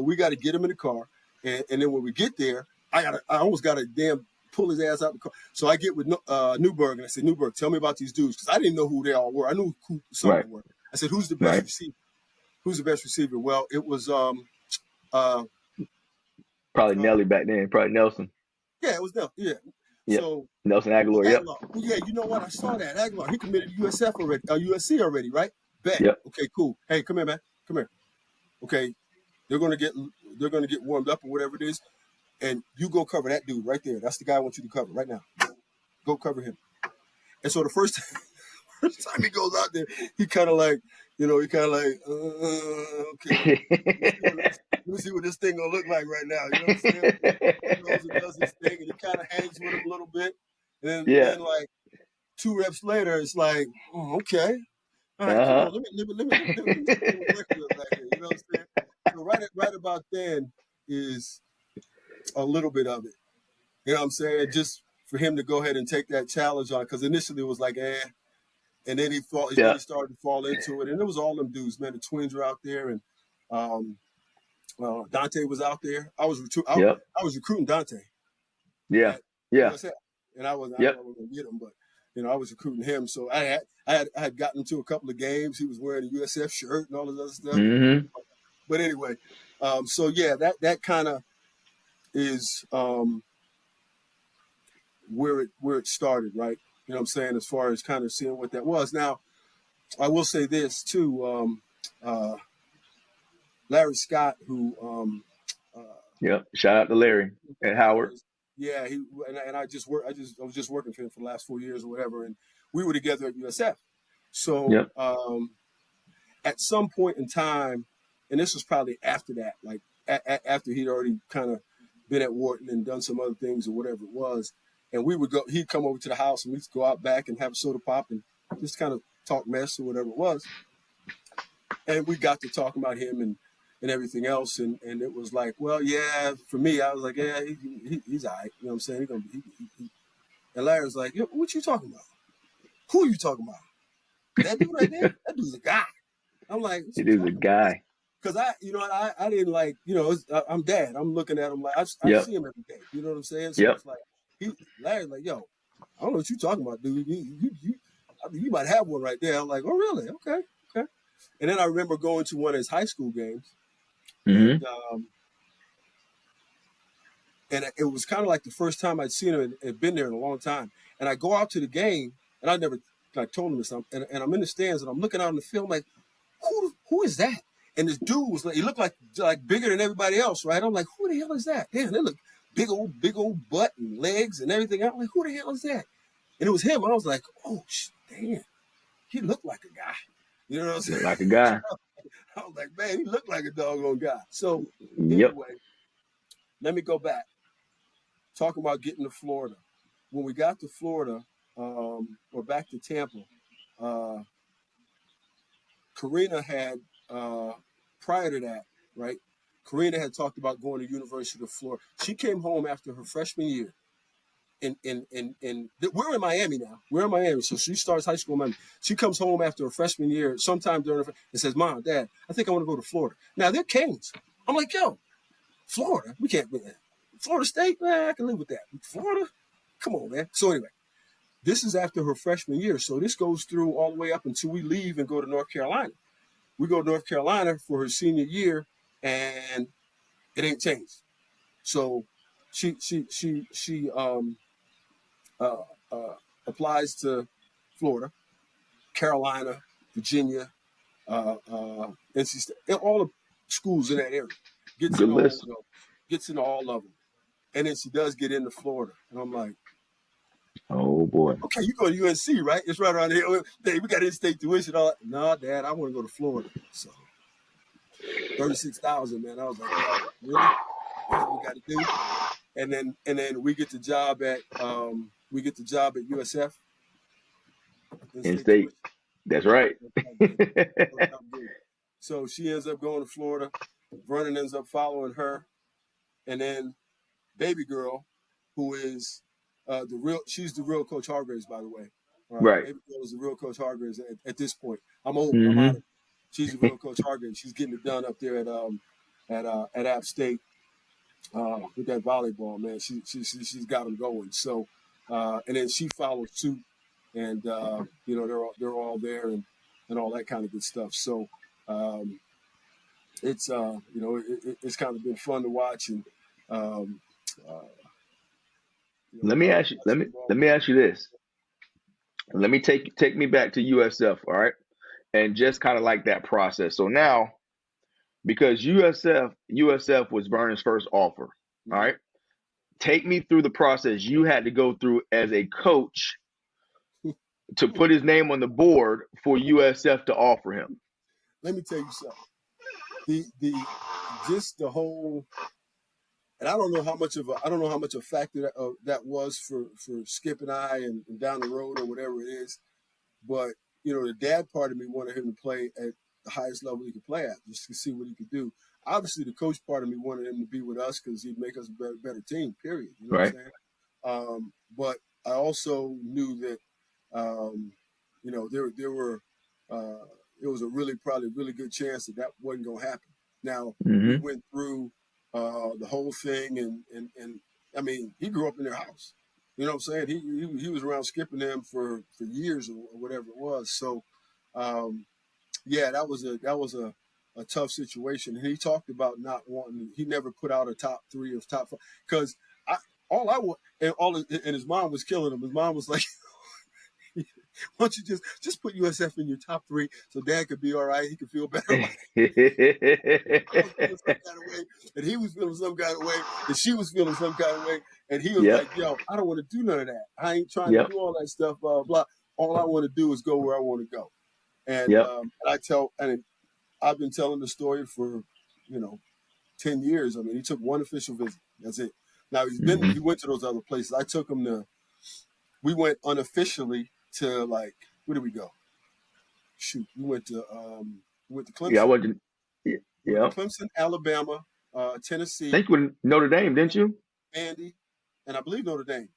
we got to get him in the car, and then when we get there, I almost got to damn pull his ass out of the car. So I get with Newberg, and I said, Newberg, tell me about these dudes, because I didn't know who they all were. I knew who some of them were. I said, who's the best receiver? Who's the best receiver? Well, it was probably Nelly back then. Probably Nelson. Yeah, it was Nelson. Yeah. Yep. So Nelson Aguilar. Yep. Well, yeah, you know what? I saw that Aguilar. He committed to USC already, right? Bet. Yep. Okay, cool. Hey, come here, man. Come here. Okay, they're gonna get warmed up or whatever it is, and you go cover that dude right there. That's the guy I want you to cover right now. Go cover him. And so the first time he goes out there, he kind of like, okay, let me see what this thing gonna look like right now. You know what I'm saying? He goes and does his thing, and he kind of hangs with him a little bit, and then like 2 reps later, it's like, oh, okay, all right, come on, let me see what back here. You know what I'm saying? So right about then is a little bit of it. You know what I'm saying? Just for him to go ahead and take that challenge on, because initially it was like, and then he started to fall into it, and it was all them dudes, man. The twins were out there, and Dante was out there. I was recruiting Dante. Yeah. And I wasn't going to get him, but I was recruiting him. So I had gotten him to a couple of games. He was wearing a USF shirt and all this other stuff. Mm-hmm. But anyway, so yeah, that kind of is where it started, right? You know what I'm saying, as far as kind of seeing what that was. Now, I will say this too. Larry Scott, who shout out to Larry and Howard. Yeah, I was just working for him for the last 4 years or whatever, and we were together at USF. So at some point in time, and this was probably after that, like after he'd already kind of been at Wharton and done some other things or whatever it was, and he'd come over to the house, and we'd go out back and have a soda pop and just kind of talk mess or whatever it was. And we got to talking about him and everything else, and it was like, well, yeah, for me, I was like, yeah, he's all right. You know what I'm saying? And Larry was like, yo, what you talking about? Who are you talking about? That dude right there? That dude's a guy. I'm like, it is a guy. Because I didn't like, I'm dad. I'm looking at him like, I see him every day. You know what I'm saying? So it's like, Larry's like, yo, I don't know what you talking about, dude. You might have one right there. I'm like, oh, really? Okay. And then I remember going to one of his high school games. Mm-hmm. And it was kind of like the first time I'd seen him and had been there in a long time. And I go out to the game, and I never told him this. And I'm in the stands, and I'm looking out on the field, like, who is that? And this dude was like, he looked like bigger than everybody else, right? I'm like, who the hell is that? Damn, they look big old butt and legs and everything. I'm like, who the hell is that? And it was him. And I was like, oh, damn, he looked like a guy. You know what I'm saying? Like a guy. I was like, man, he looked like a doggone guy. So anyway, let me go back. Talking about getting to Florida. When we got to Florida, or back to Tampa, Karina had, prior to that, right? Karina had talked about going to University of Florida. She came home after her freshman year. We're in Miami now. We're in Miami. So she starts high school in Miami. She comes home after her freshman year, sometime during and says, Mom, Dad, I think I want to go to Florida. Now, they're Canes. I'm like, yo, Florida? We can't, man. Florida State? Man, I can live with that. Florida? Come on, man. So anyway, this is after her freshman year. So this goes through all the way up until we leave and go to North Carolina. We go to North Carolina for her senior year, and it ain't changed. So she applies to Florida, Carolina, Virginia, NC State, all the schools in that area. Gets into all of them. And then she does get into Florida. And I'm like, Oh boy. Okay, you go to UNC, right? It's right around here. Hey, we got in-state tuition. All that. No, Dad, I want to go to Florida. So 36,000, man. I was like, yo, really? That's what we got to do. And then we get the job at USF, In in-state state. tuition. That's Yeah, right. worked out good. Worked out good. So she ends up going to Florida. Vernon ends up following her, and then baby girl, who is she's the real Coach Hargreaves, by the way. All right, Right. baby girl is the real Coach Hargreaves at this point. I'm old. I'm out of Mm-hmm. it. She's the real Coach Hargreaves. She's getting it done up there at App State with that volleyball, man. She's got them going. So and then she followed suit, and they're all there and all that kind of good stuff. So it's it's kind of been fun to watch and. Um, uh, Let me ask you. watch Let me them all let me grow. ask you this. Let me take me back to USF. All right, and just kind of like that process. So now, because USF was Vernon's first offer. All Mhm. right, take me through the process you had to go through as a coach to put his name on the board for USF to offer him. Let me tell you something. The just the whole, and I don't know how much a factor that was for Skip and I and down the road or whatever it is. But the dad part of me wanted him to play at the highest level he could play at, just to see what he could do. Obviously, the coach part of me wanted him to be with us because he'd make us a better team. Period. You know what I'm Right. saying? But I also knew that there were it was a probably really good chance that wasn't going to happen. Now we Mm-hmm. went through the whole thing, and I mean, he grew up in their house. You know what I'm saying? He was around skipping them for years or whatever it was. So yeah, that was a tough situation. And he talked about not wanting. He never put out a top three or top five because I all I want and his mom was killing him. His mom was like, "Why don't you just put USF in your top three so Dad could be all right? He could feel better about it." I was feeling some kind of way, and he was feeling some kind of way, and she was feeling some kind of way, and he was Yep. like, "Yo, I don't want to do none of that. I ain't trying to Yep. do all that stuff. Blah blah. Blah. All I want to do is go where I want to go." And Yep. I've been telling the story for, you know, 10 years. I mean, he took one official visit. That's it. Now he Mm-hmm. went to those other places. I took him we went unofficially to like, where did we go? Shoot. We went to Yeah, I Clemson. wasn't. We went to Yeah. Clemson, Alabama, I Tennessee, think you Notre Dame, didn't you? Andy, and I believe Notre Dame.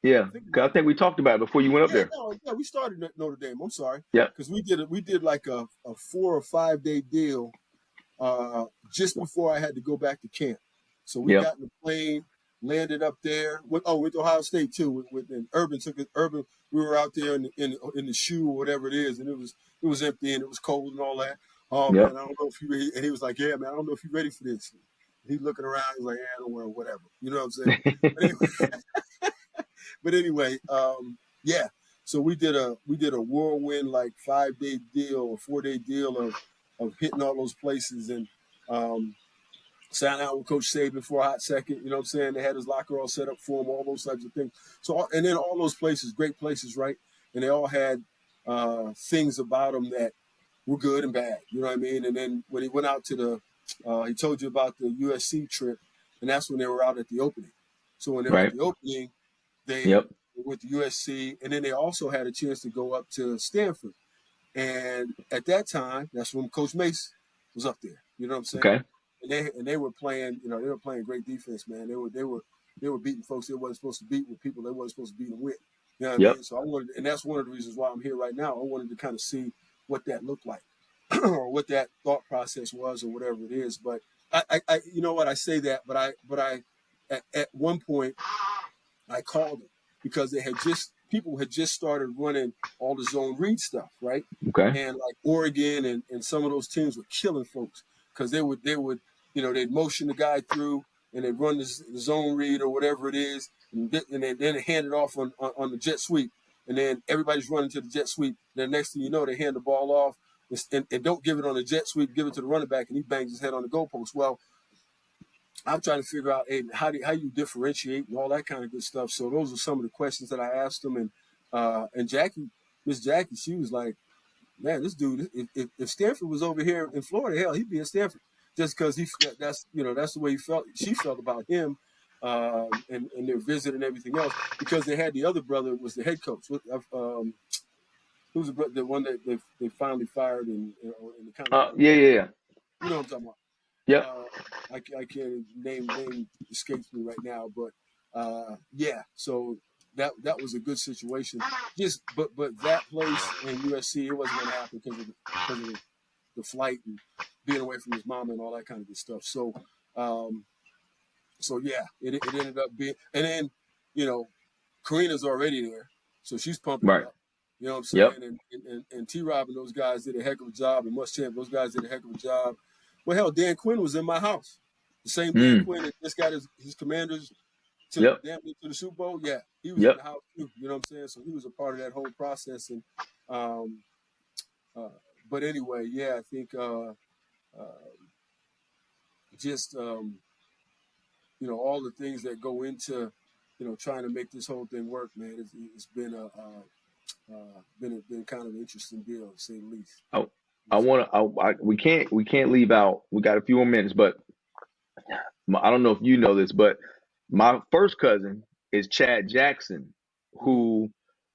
Yeah. I think we 'Cause I went think we talked about it before you went up Yeah, there. no, yeah, we started at Notre Dame. I'm sorry. Yep. Because we did like a 4 or 5 day deal just before I had to go back to camp. So we Yep. got in the plane, landed up there. Went to Ohio State too. And Urban took it. Urban, we were out there in the shoe or whatever it is, and it was empty and it was cold and all that. Oh man, Yep. I don't know if you ready. And he was like, "Yeah, man, I don't know if you're ready for this." And he's looking around. He's like, "Yeah, I don't wear whatever." You know what I'm saying? But anyway, yeah. So we did a whirlwind like 5 day deal or 4 day deal of hitting all those places and um, sat out with Coach Saban for a hot second. You know what I'm saying? They had his locker all set up for him, all those types of things. So and then all those places, great places, right? And they all had things about them that were good and bad. You know what I mean? And then when he went out he told you about the USC trip, and that's when they were out at the opening. So when they were at Right. the opening, they Yep. went to USC, and then they also had a chance to go up to Stanford. And at that time, that's when Coach Mace was up there. You know what I'm saying? Okay. And they were playing, they were playing great defense, man. They were beating folks they wasn't supposed to beat with people they wasn't supposed to beat them with. You know what I Yep. mean? So and that's one of the reasons why I'm here right now. I wanted to kind of see what that looked like, or what that thought process was, or whatever it is. But you know what, I say that, but I, at one point I called them because people had just started running all the zone read stuff, right? Okay. And like Oregon and some of those teams were killing folks because they would they'd motion the guy through and they'd run the zone read or whatever it is, and then they hand it off on the jet sweep, and then everybody's running to the jet sweep. Then next thing you know, they hand the ball off and don't give it on the jet sweep, give it to the running back, and he bangs his head on the goalpost. Well, I'm trying to figure out, hey, how you differentiate and all that kind of good stuff. So those are some of the questions that I asked him, and Jackie, Miss Jackie, she was like, man, this dude, if Stanford was over here in Florida, hell, he'd be at Stanford, just because that's the way she felt about him, and their visit and everything else, because they had the other brother was the head coach. Who's the one that they finally fired and kind of Yeah. you know what I'm talking about. Yep. I can't name escapes me right now, but yeah. So that was a good situation. Just but that place and USC, it wasn't going to happen because of the flight and being away from his mom and all that kind of good stuff. So yeah, it ended up being, and then Karina's already there, so she's pumping it Right. up. You know what I'm Yep. saying? And T-Rob and those guys did a heck of a job, and Muschamp, those guys did a heck of a job. Well, hell, Dan Quinn was in my house. The same Dan Mm. Quinn that just got his Commanders to Yep. damn near to the Super Bowl. Yeah, he was in Yep. the house too. You know what I'm saying? So he was a part of that whole process. And um, but anyway, yeah, I think just all the things that go into trying to make this whole thing work, man. It's been been kind of an interesting deal, to say the least. We can't leave out. We got a few more minutes, but I don't know if you know this, but my first cousin is Chad Jackson, Mm-hmm.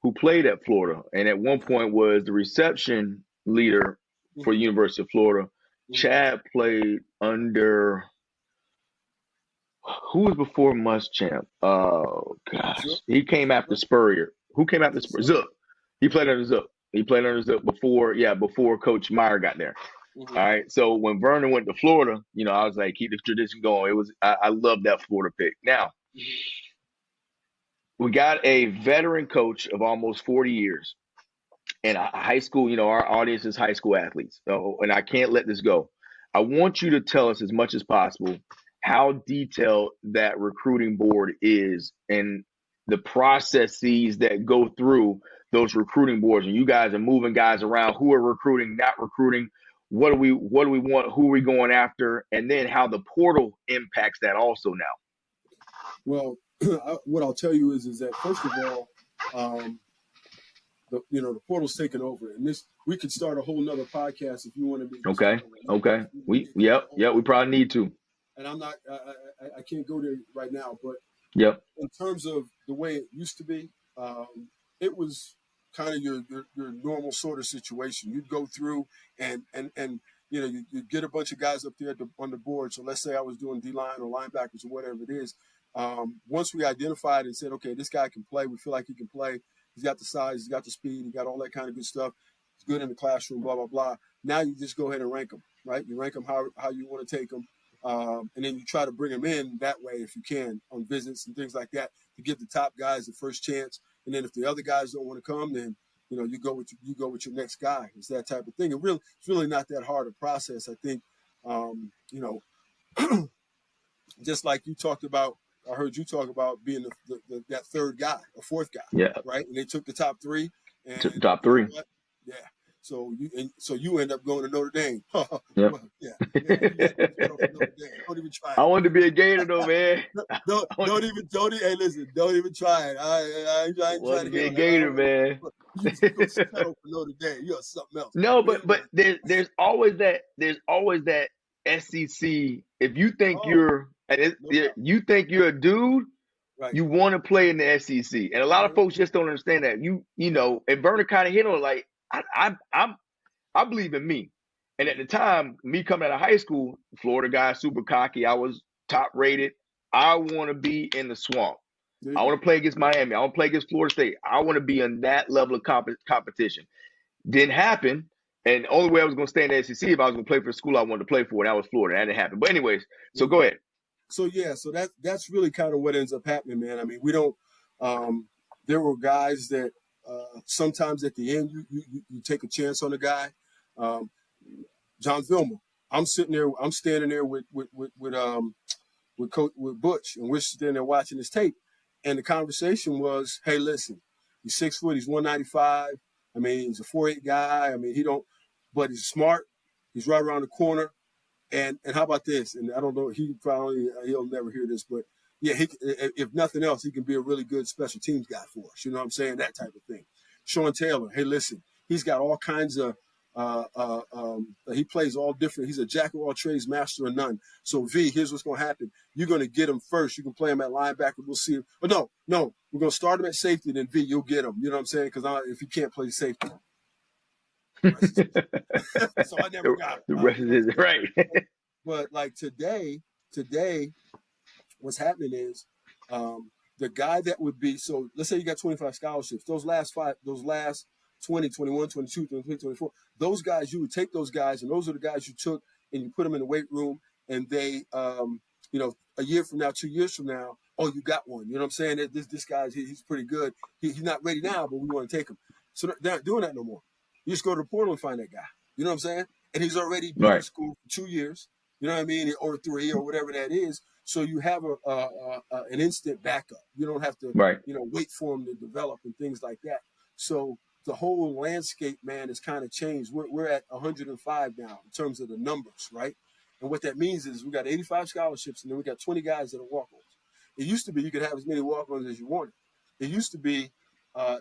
who played at Florida and at one point was the reception leader for the Mm-hmm. University of Florida. Mm-hmm. Chad played under who was before Muschamp? Oh Zook, gosh, he came after Zook, Spurrier. Who came after okay, Spurrier? Zook. Zook. He played under Zook. He played under Zook before Coach Meyer got there. Mm-hmm. All right. So when Vernon went to Florida, I was like, keep this tradition going. I love that Florida pick. Now Mm-hmm. we got a veteran coach of almost 40 years and a high school. Our audience is high school athletes, so, and I can't let this go. I want you to tell us as much as possible how detailed that recruiting board is and the processes that go through those recruiting boards. And you guys are moving guys around, who are recruiting, not recruiting. What do we want? Who are we going after? And then how the portal impacts that also now. Well, what I'll tell you is that first of all, the portal's taken over, and this we could start a whole nother podcast if you wanted me to just Okay. talk about that. Okay. We get into the whole We probably need to. and I'm not, I can't go there right now, but Yep. in terms of the way it used to be, it was kind of your normal sort of situation. You'd go through and you get a bunch of guys up there on the board. So let's say I was doing D-line or linebackers or whatever it is. Once we identified and said, okay, this guy can play, we feel like he can play. He's got the size, he's got the speed, he got all that kind of good stuff. He's good in the classroom, blah, blah, blah. Now you just go ahead and rank them, right? You rank them how you want to take them. And then you try to bring them in that way if you can on visits and things like that to give the top guys the first chance. And then if the other guys don't want to come, then you go with your next guy. It's that type of thing. It's really not that hard a process. I think just like you talked about. I heard you talk about being that third guy, a fourth guy, Yeah. right? And they took the top three, and Top you know three. what? Yeah. So you end up going to Notre Dame. Yep. Yeah. You got to go to Notre Dame. Don't even try I it. wanted to be a Gator though, man. Hey, listen, don't even try it. I ain't trying Wanted to to be hear a all that. I Gator, don't man. know. You go settle for Notre Dame. You're something else. No, But but anyway, there's always that SEC. If you think oh, no doubt. you think you're a dude, Right. you want to play in the SEC, and a lot of Mhm. folks just don't understand that. And Vernon kind of hit on it, like I believe in me. And at the Mhm. time, me coming out of high school, Florida guy, super cocky, I was top rated. I want to be in the swamp. There you I go. want to play against Miami. I want to play against Florida State. I want to be in that level of competition. Didn't happen. And the only way I was going to stay in the SEC if I was going to play for the school I wanted to play for, and that was Florida. That didn't happen. But anyways, There so you go go. ahead. So yeah, so that's really kind of what ends up happening, man. I mean, we don't. There were guys that sometimes at the end you take a chance on a guy. Um, John Vilma. I'm standing there with Butch, and we're sitting there watching his tape, and the conversation was, "Hey, listen, he's 6 foot, he's 195. I mean, he's a 4'8" guy. I mean, but he's smart. He's right around the corner, And how about this? And I don't know, he'll never hear this, but yeah, if nothing else, he can be a really good special teams guy for us. You know what I'm saying? That type of thing. Sean Taylor, hey, listen, he's got all kinds of. He plays all different. He's a jack of all trades, master of none. So V, here's what's going to happen. You're going to get him first. You can play him at linebacker. We'll see him. But no, we're going to start him at safety. Then V, you'll get him. You know what I'm saying? Because if he can't play safety, so I never got him. The rest is right. But like today, what's happening is the guy that would be, so let's say you got 25 scholarships. Those last 20, 21, 22, 23, 24, those guys, you would take those guys, and those are the guys you took and you put them in the weight room, and they, a year from now, 2 years from now, oh, you got one. You know what I'm saying? This guy's, he's pretty good. He's not ready now, but we want to take him. So they're not doing that no more. You just go to the portal and find that guy. You know what I'm saying? And he's already been in school for 2 years. You know what I mean? Or 3 or whatever that is. So you have an instant backup. You don't have to, wait for him to develop and things like that. So the whole landscape, man, has kind of changed. We're at 105 now in terms of the numbers, right? And what that means is we got 85 scholarships, and then we got 20 guys that are walk-ons. It used to be you could have as many walk-ons as you wanted. It used to be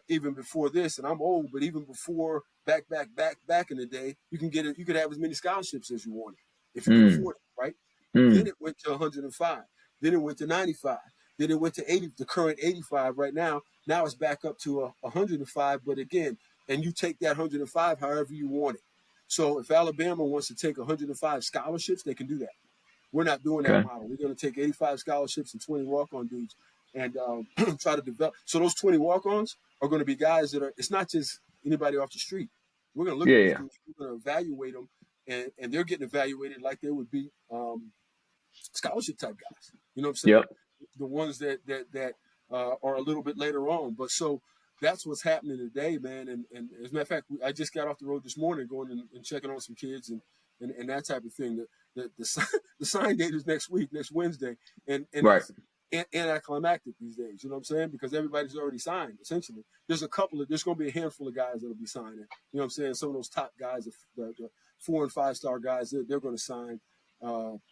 even before this, and I'm old, but even before back in the day, you could have as many scholarships as you wanted if you could afford it, right? Then it went to 105. Then it went to 95. Then it went to 80. The current 85 right now. Now it's back up to 105. But again, and you take that 105 however you want it. So if Alabama wants to take 105 scholarships, they can do that. We're not doing that model. We're going to take 85 scholarships and 20 walk-on dudes and try to develop. So those 20 walk-ons are going to be guys that are. It's not just anybody off the street. We're going to look at these dudes. We're going to evaluate them. And they're getting evaluated like they would be scholarship type guys. You know what I'm saying? Yep. The ones that are a little bit later on. But so that's what's happening today, man. And as a matter of fact, I just got off the road this morning going and checking on some kids and that type of thing. The sign date is next Wednesday. And right. It's anticlimactic these days. You know what I'm saying? Because everybody's already signed, essentially. There's going to be a handful of guys that'll be signing. You know what I'm saying? Some of those top guys, the 4- and 5-star guys, they're going to sign.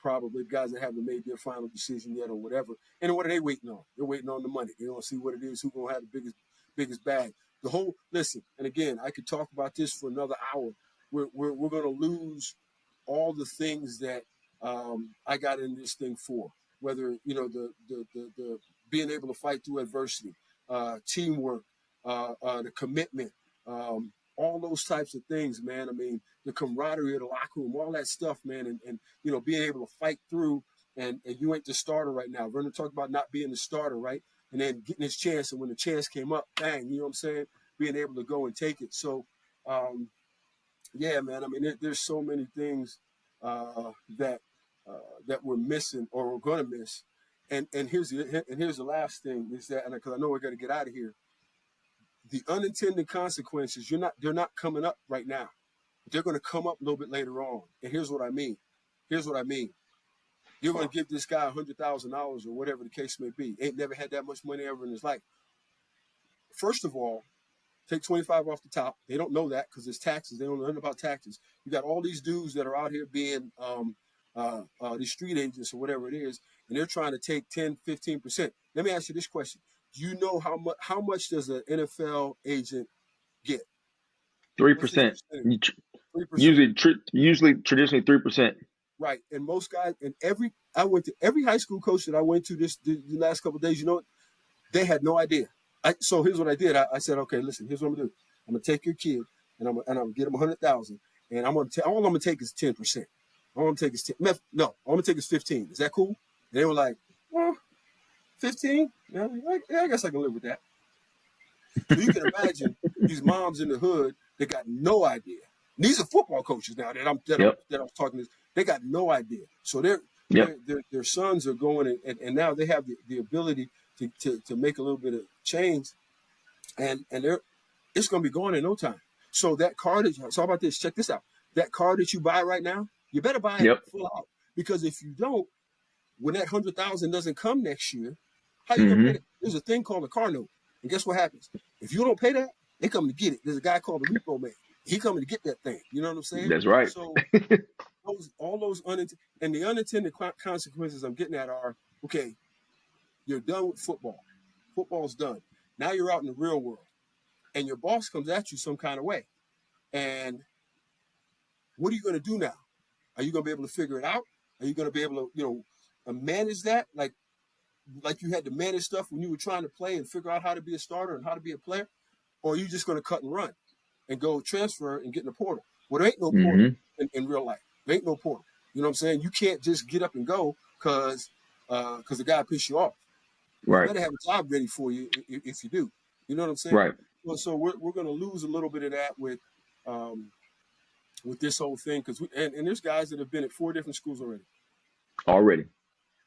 Probably guys that haven't made their final decision yet or whatever. And what are they waiting on? They're waiting on the money. They want to see what it is, who's going to have the biggest bag. Listen, and again, I could talk about this for another hour. We're going to lose all the things that I got in this thing for. Whether, the being able to fight through adversity, teamwork, the commitment, all those types of things, man. I mean, the camaraderie of the locker room, all that stuff, man, and being able to fight through, and you ain't the starter right now. Vernon talked about not being the starter, right? And then getting his chance, and when the chance came up, bang, you know what I'm saying? Being able to go and take it. So, yeah, man, I mean, there's so many things that we're missing or we're going to miss. And here's the last thing is that, and because I know we're going to get out of here, the unintended consequences, they're not coming up right now. They're going to come up a little bit later on. And here's what I mean. You're going to give this guy $100,000 or whatever the case may be. Ain't never had that much money ever in his life. First of all, take 25 off the top. They don't know that because it's taxes. They don't know nothing about taxes. You got all these dudes that are out here being these street agents or whatever it is, and they're trying to take 10, 15%. Let me ask you this question. Do you know how much does an NFL agent get? 3%. 3%. Usually traditionally 3%. Right. And most guys, I went to every high school coach that I went to the last couple of days, they had no idea. So here's what I did. I said, okay, listen, here's what I'm gonna do. I'm gonna take your kid and I'm gonna get him 100,000, and all I'm gonna take is 10%. All I'm gonna take is 10. No, all I'm gonna take is 15. Is that cool? And they were like, well, 15? Yeah, I guess I can live with that. So you can imagine these moms in the hood that got no idea. These are football coaches now that I'm talking to. They got no idea. So their sons are going and now they have the ability to make a little bit of change, and it's going to be gone in no time. So that car so how about this? Check this out. That car that you buy right now, you better buy it full out, because if you don't, when that 100,000 doesn't come next year, how you gonna pay it? There's a thing called a car note, and guess what happens? If you don't pay that, they come to get it. There's a guy called the repo man. He coming to get that thing. You know what I'm saying? That's right. So all those and the unintended consequences I'm getting at are, okay, you're done with football. Football's done. Now you're out in the real world, and your boss comes at you some kind of way. And what are you going to do now? Are you going to be able to figure it out? Are you going to be able to, manage that like you had to manage stuff when you were trying to play and figure out how to be a starter and how to be a player? Or are you just going to cut and run and go transfer and get in the portal? Well, there ain't no portal in real life. There ain't no portal. You know what I'm saying? You can't just get up and go because the guy pissed you off. You Right. better have a job ready for you if you do. You know what I'm saying? Right. Well, so we're going to lose a little bit of that with this whole thing because and there's guys that have been at 4 different schools already. Already.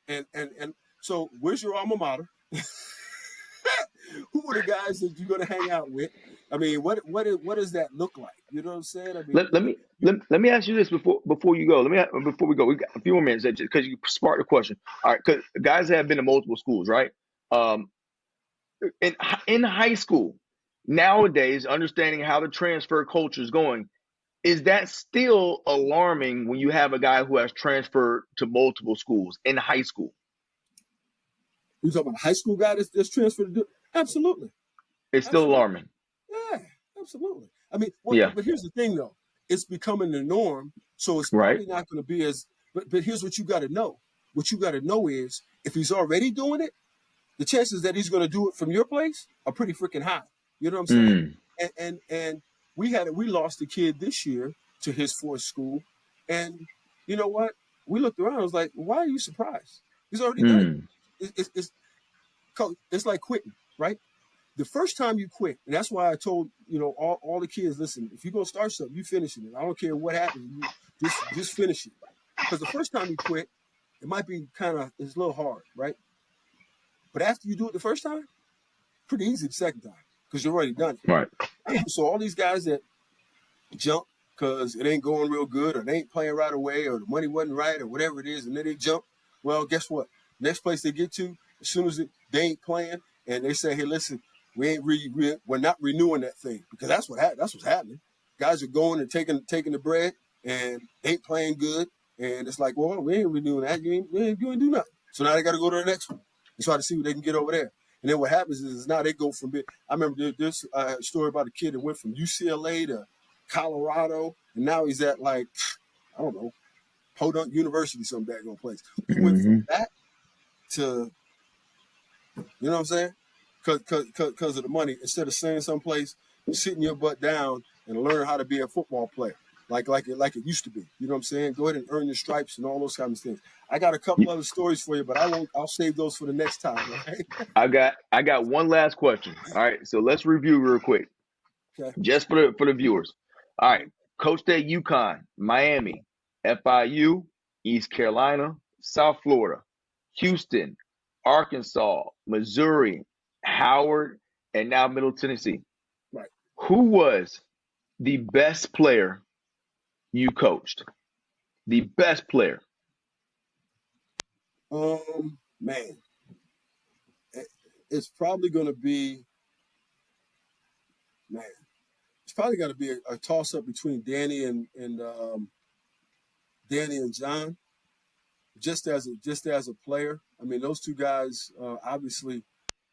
And so where's your alma mater? Who are the guys that you're going to hang out with? I mean, what does that look like? You know what I'm saying? I mean, let me ask you this before you go. Before we go, we got a few more minutes because you sparked the question. All right, because guys have been to multiple schools, right? In high school nowadays, understanding how the transfer culture is going, is that still alarming when you have a guy who has transferred to multiple schools in high school? You talking about a high school guy that's transferred to do? Absolutely. It's still alarming. Yeah, absolutely. I mean, Yeah. but here's the thing, though. It's becoming the norm, so it's Right. probably not going to be as. But here's what you got to know. What you got to know is if he's already doing it, the chances that he's going to do it from your place are pretty freaking high. You know what I'm saying? And we lost a kid this year to his fourth school, and you know what? We looked around. I was like, why are you surprised? He's already done it. It's like quitting, right? The first time you quit, and that's why I told all the kids, listen, if you're gonna start something, you finish it. I don't care what happens, you just finish it. Because the first time you quit, it might be it's a little hard, right? But after you do it the first time, pretty easy the second time because you've already done it. Right. So all these guys that jump because it ain't going real good, or they ain't playing right away, or the money wasn't right, or whatever it is, and then they jump. Well, guess what? Next place they get to, as soon as they ain't playing, and they say, "Hey, listen, we're not renewing that thing," because that's what's happening. Guys are going and taking the bread, and they ain't playing good, and it's like, well, we ain't renewing that. You ain't do nothing. So now they got to go to the next one and try to see what they can get over there. And then what happens is now they go from big. I remember there's a story about a kid that went from UCLA to Colorado, and now he's at I don't know, Podunk University, some daggone place. He went from that to, you know what I'm saying? Because of the money, instead of staying someplace, sitting your butt down and learn how to be a football player, like it used to be. You know what I'm saying? Go ahead and earn your stripes and all those kinds of things. I got a couple other stories for you, but I'll save those for the next time. Right? I got one last question. All right, so let's review real quick, Okay. just for the viewers. All right, coached at UConn, Miami, FIU, East Carolina, South Florida, Houston, Arkansas, Missouri, Howard, and now Middle Tennessee. Right. Who was the best player you coached? The best player. Man, it's probably going to be, it's probably got to be a toss up between Danny and John. Just as a player, I mean, those two guys obviously.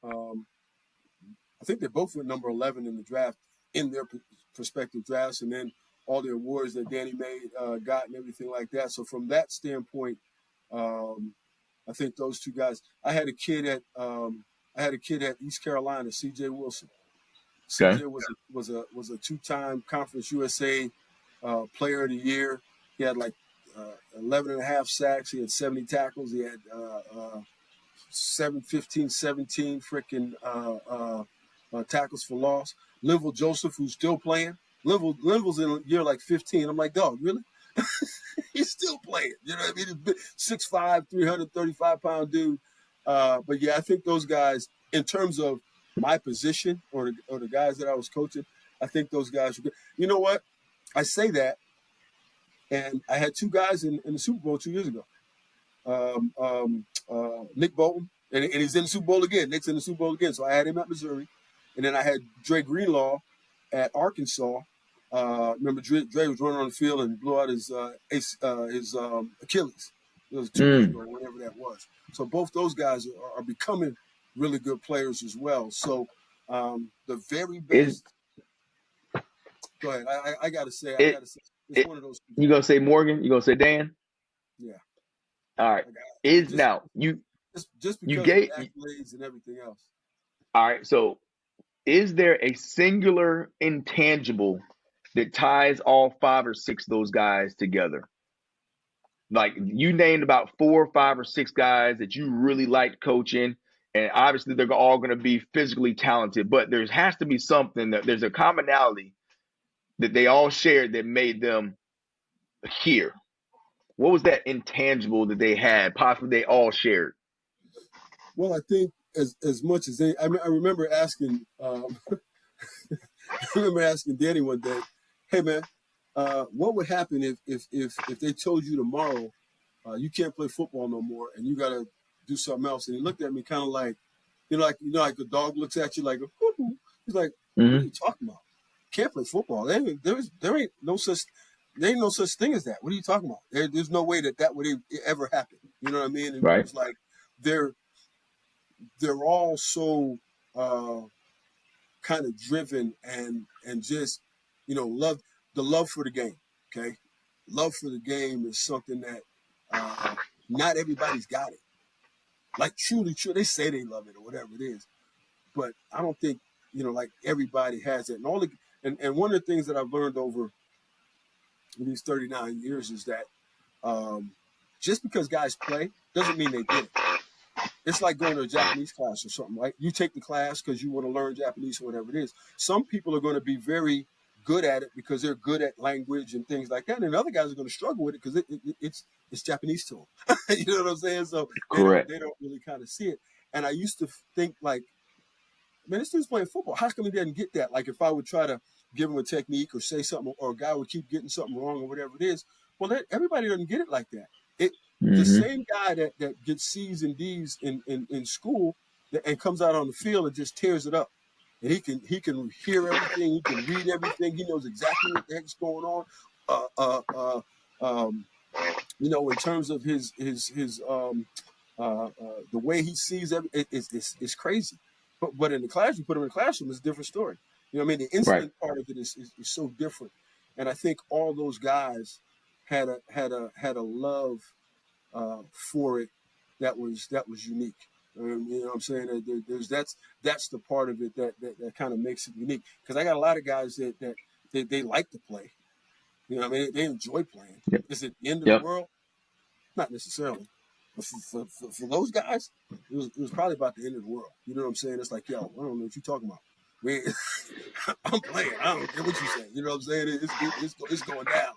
I think they both went number 11 in the draft in their prospective drafts, and then all the awards that Danny got and everything like that. So from that standpoint, I think those two guys. I had a kid at East Carolina, C.J. Wilson. Okay. CJ was a 2-time Conference USA Player of the Year. He had 11 and a half sacks. He had 70 tackles. He had 17 freaking tackles for loss. Linville Joseph, who's still playing. Linville's in year 15. I'm like, dog, really? He's still playing. You know what I mean? 6'5", 335-pound dude. But yeah, I think those guys, in terms of my position or the guys that I was coaching, I think those guys were good. You know what? I say that, and I had two guys in the Super Bowl 2 years ago. Nick Bolton, and he's in the Super Bowl again. Nick's in the Super Bowl again. So I had him at Missouri, and then I had Dre Greenlaw at Arkansas, Remember, Dre was running on the field and blew out his Achilles. It was 2 years Mm. ago, whatever that was. So both those guys are becoming really good players as well. So the very Is best. Go ahead. I gotta say, it, it's it one of those two you things. gonna say Morgan? You gonna say Dan? Yeah. All right. I got Is just now just you because of the gave accolades and everything else. all right. So is there a singular intangible that ties all five or six of those guys together? Like you named about four or five or six guys that you really liked coaching, and obviously they're all going to be physically talented, but there has to be something that there's a commonality that they all shared that made them here. What was that intangible that they had? Possibly they all shared. Well, I think as much as they, I remember asking, I remember asking Danny one day, "Hey man, what would happen if they told you tomorrow you can't play football no more and you got to do something else?" And he looked at me kind of like, like a dog looks at you like, "Whoo." He's like, "What are you Mm-hmm. talking about? Can't play football? There ain't no such thing as that. What are you talking about? There's no way that would ever happen. You know what I mean?" And it Right. was like they're they're all so kind of driven and just love the love for the game. Okay, love for the game is something that not everybody's got it. Like truly, true. They say they love it or whatever it is, but I don't think like everybody has it. And one of the things that I've learned over these 39 years is that just because guys play doesn't mean they get it. It's like going to a Japanese class or something, right? You take the class because you want to learn Japanese or whatever it is. Some people are going to be very good at it because they're good at language and things like that, and other guys are going to struggle with it because it's Japanese to them. You know what I'm saying? So they don't Correct. really kind of see it. And I used to think like, man, this dude's playing football. How come he doesn't get that? Like if I would try to give him a technique or say something, or a guy would keep getting something wrong or whatever it is. Well, everybody doesn't get it like that. It The Mm-hmm. same guy that gets C's and D's in school and comes out on the field and just tears it up. And he can hear everything, he can read everything, he knows exactly what the heck's going on. Uh, uh, uh, um, in terms of his the way he sees it's crazy. But in the class, you put him in the classroom, it's a different story. You know what I mean? The Right. instinct part of it is so different. And I think all those guys had a love for it that was unique. You know what I'm saying? That's the part of it that kind of makes it unique. Because I got a lot of guys that they like to play. You know what I mean? They enjoy playing. Yep. Is it the end of the Yep. world? Not necessarily. But for those guys, it was probably about the end of the world. You know what I'm saying? It's like, yo, I don't know what you're talking about. I'm playing. I don't care what you say. You know what I'm saying? It's going down.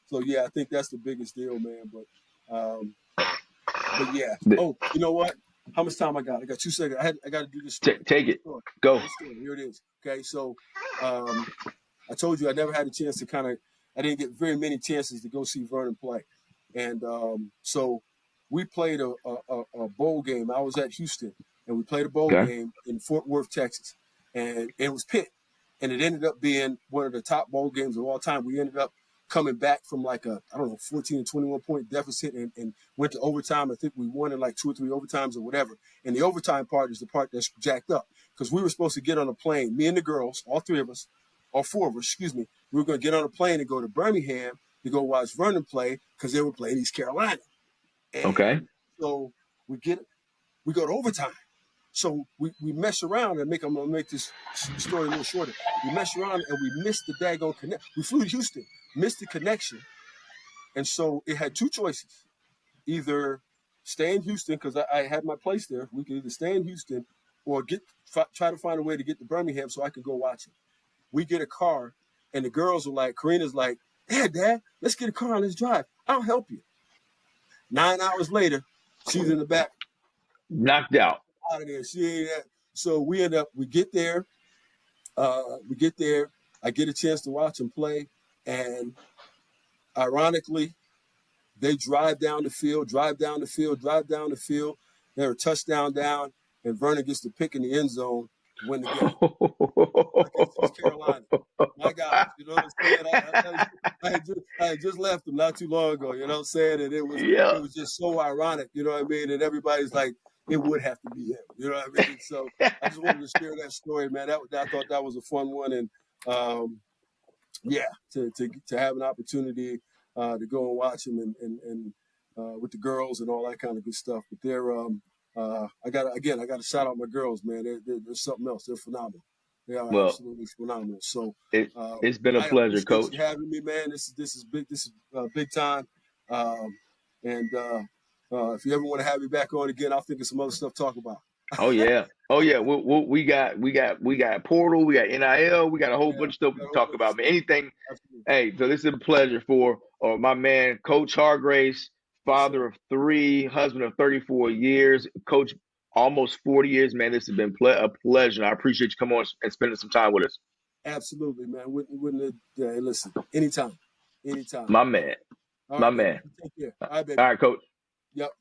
So yeah, I think that's the biggest deal, man. But yeah. The, Oh, you know what? How much time I got? I got 2 seconds. I got to do this story. take it. Story. Go. This story. Here it is. Okay, so I told you I never had a chance to I didn't get very many chances to go see Vernon play. And so we played a bowl game. I was at Houston, and we played a bowl Okay. game in Fort Worth, Texas. And it was Pitt. And it ended up being one of the top bowl games of all time. We ended up coming back from like a, I don't know, 14 or 21 point deficit and went to overtime. I think we won in like 2 or 3 overtimes or whatever. And the overtime part is the part that's jacked up because we were supposed to get on a plane, me and the girls, all 3 of us, or 4 of us, excuse me. We were going to get on a plane and go to Birmingham to go watch Vernon play because they were playing East Carolina. Okay. And so we go to overtime. So we mess around and I'm gonna make this story a little shorter. We mess around and we missed the daggone connect. We flew to Houston, missed the connection, and so it had 2 choices: either stay in Houston because I had my place there. We could either stay in Houston or try to find a way to get to Birmingham so I could go watch it. We get a car, and the girls were like, Karina's like, "Yeah, Dad, let's get a car and let's drive. I'll help you." 9 hours later, she's in the back Knocked out. out of there. She ain't that. So we get there. I get a chance to watch them play, and ironically, they drive down the field. They're a touchdown down, and Vernon gets the pick in the end zone. to win the game. Hurricanes East Carolina. My gosh, you know what I'm saying? I had just left them not too long ago, you know what I'm saying? And Yeah. it was just so ironic, you know what I mean? And everybody's like, it would have to be him, you know what I mean? So I just wanted to share that story, man. I thought that was a fun one, and yeah, to have an opportunity to go and watch them and with the girls and all that kind of good stuff. But I got to shout out my girls, man. They're something else. They're phenomenal. They are Well, absolutely phenomenal. So it's been a I pleasure, appreciate you Coach. having me, man. This is big. This is big time. Um, and if you ever want to have me back on again, I'll think of some other stuff to talk about. Oh yeah. Oh yeah. We got Portal. We got NIL. We got a whole Yeah, bunch of stuff we got a can whole talk bunch of about. Man, stuff. anything. Absolutely. Hey, so this is a pleasure for my man, Coach Hargreaves, Yes, father sir. of 3, husband of 34 years, coach almost 40 years. Man, this has been a pleasure. I appreciate you coming on and spending some time with us. Absolutely, man. Wouldn't listen, anytime. Anytime, My man. man. All My right, baby. man. You take care. All All right, baby. right, Coach. Yep.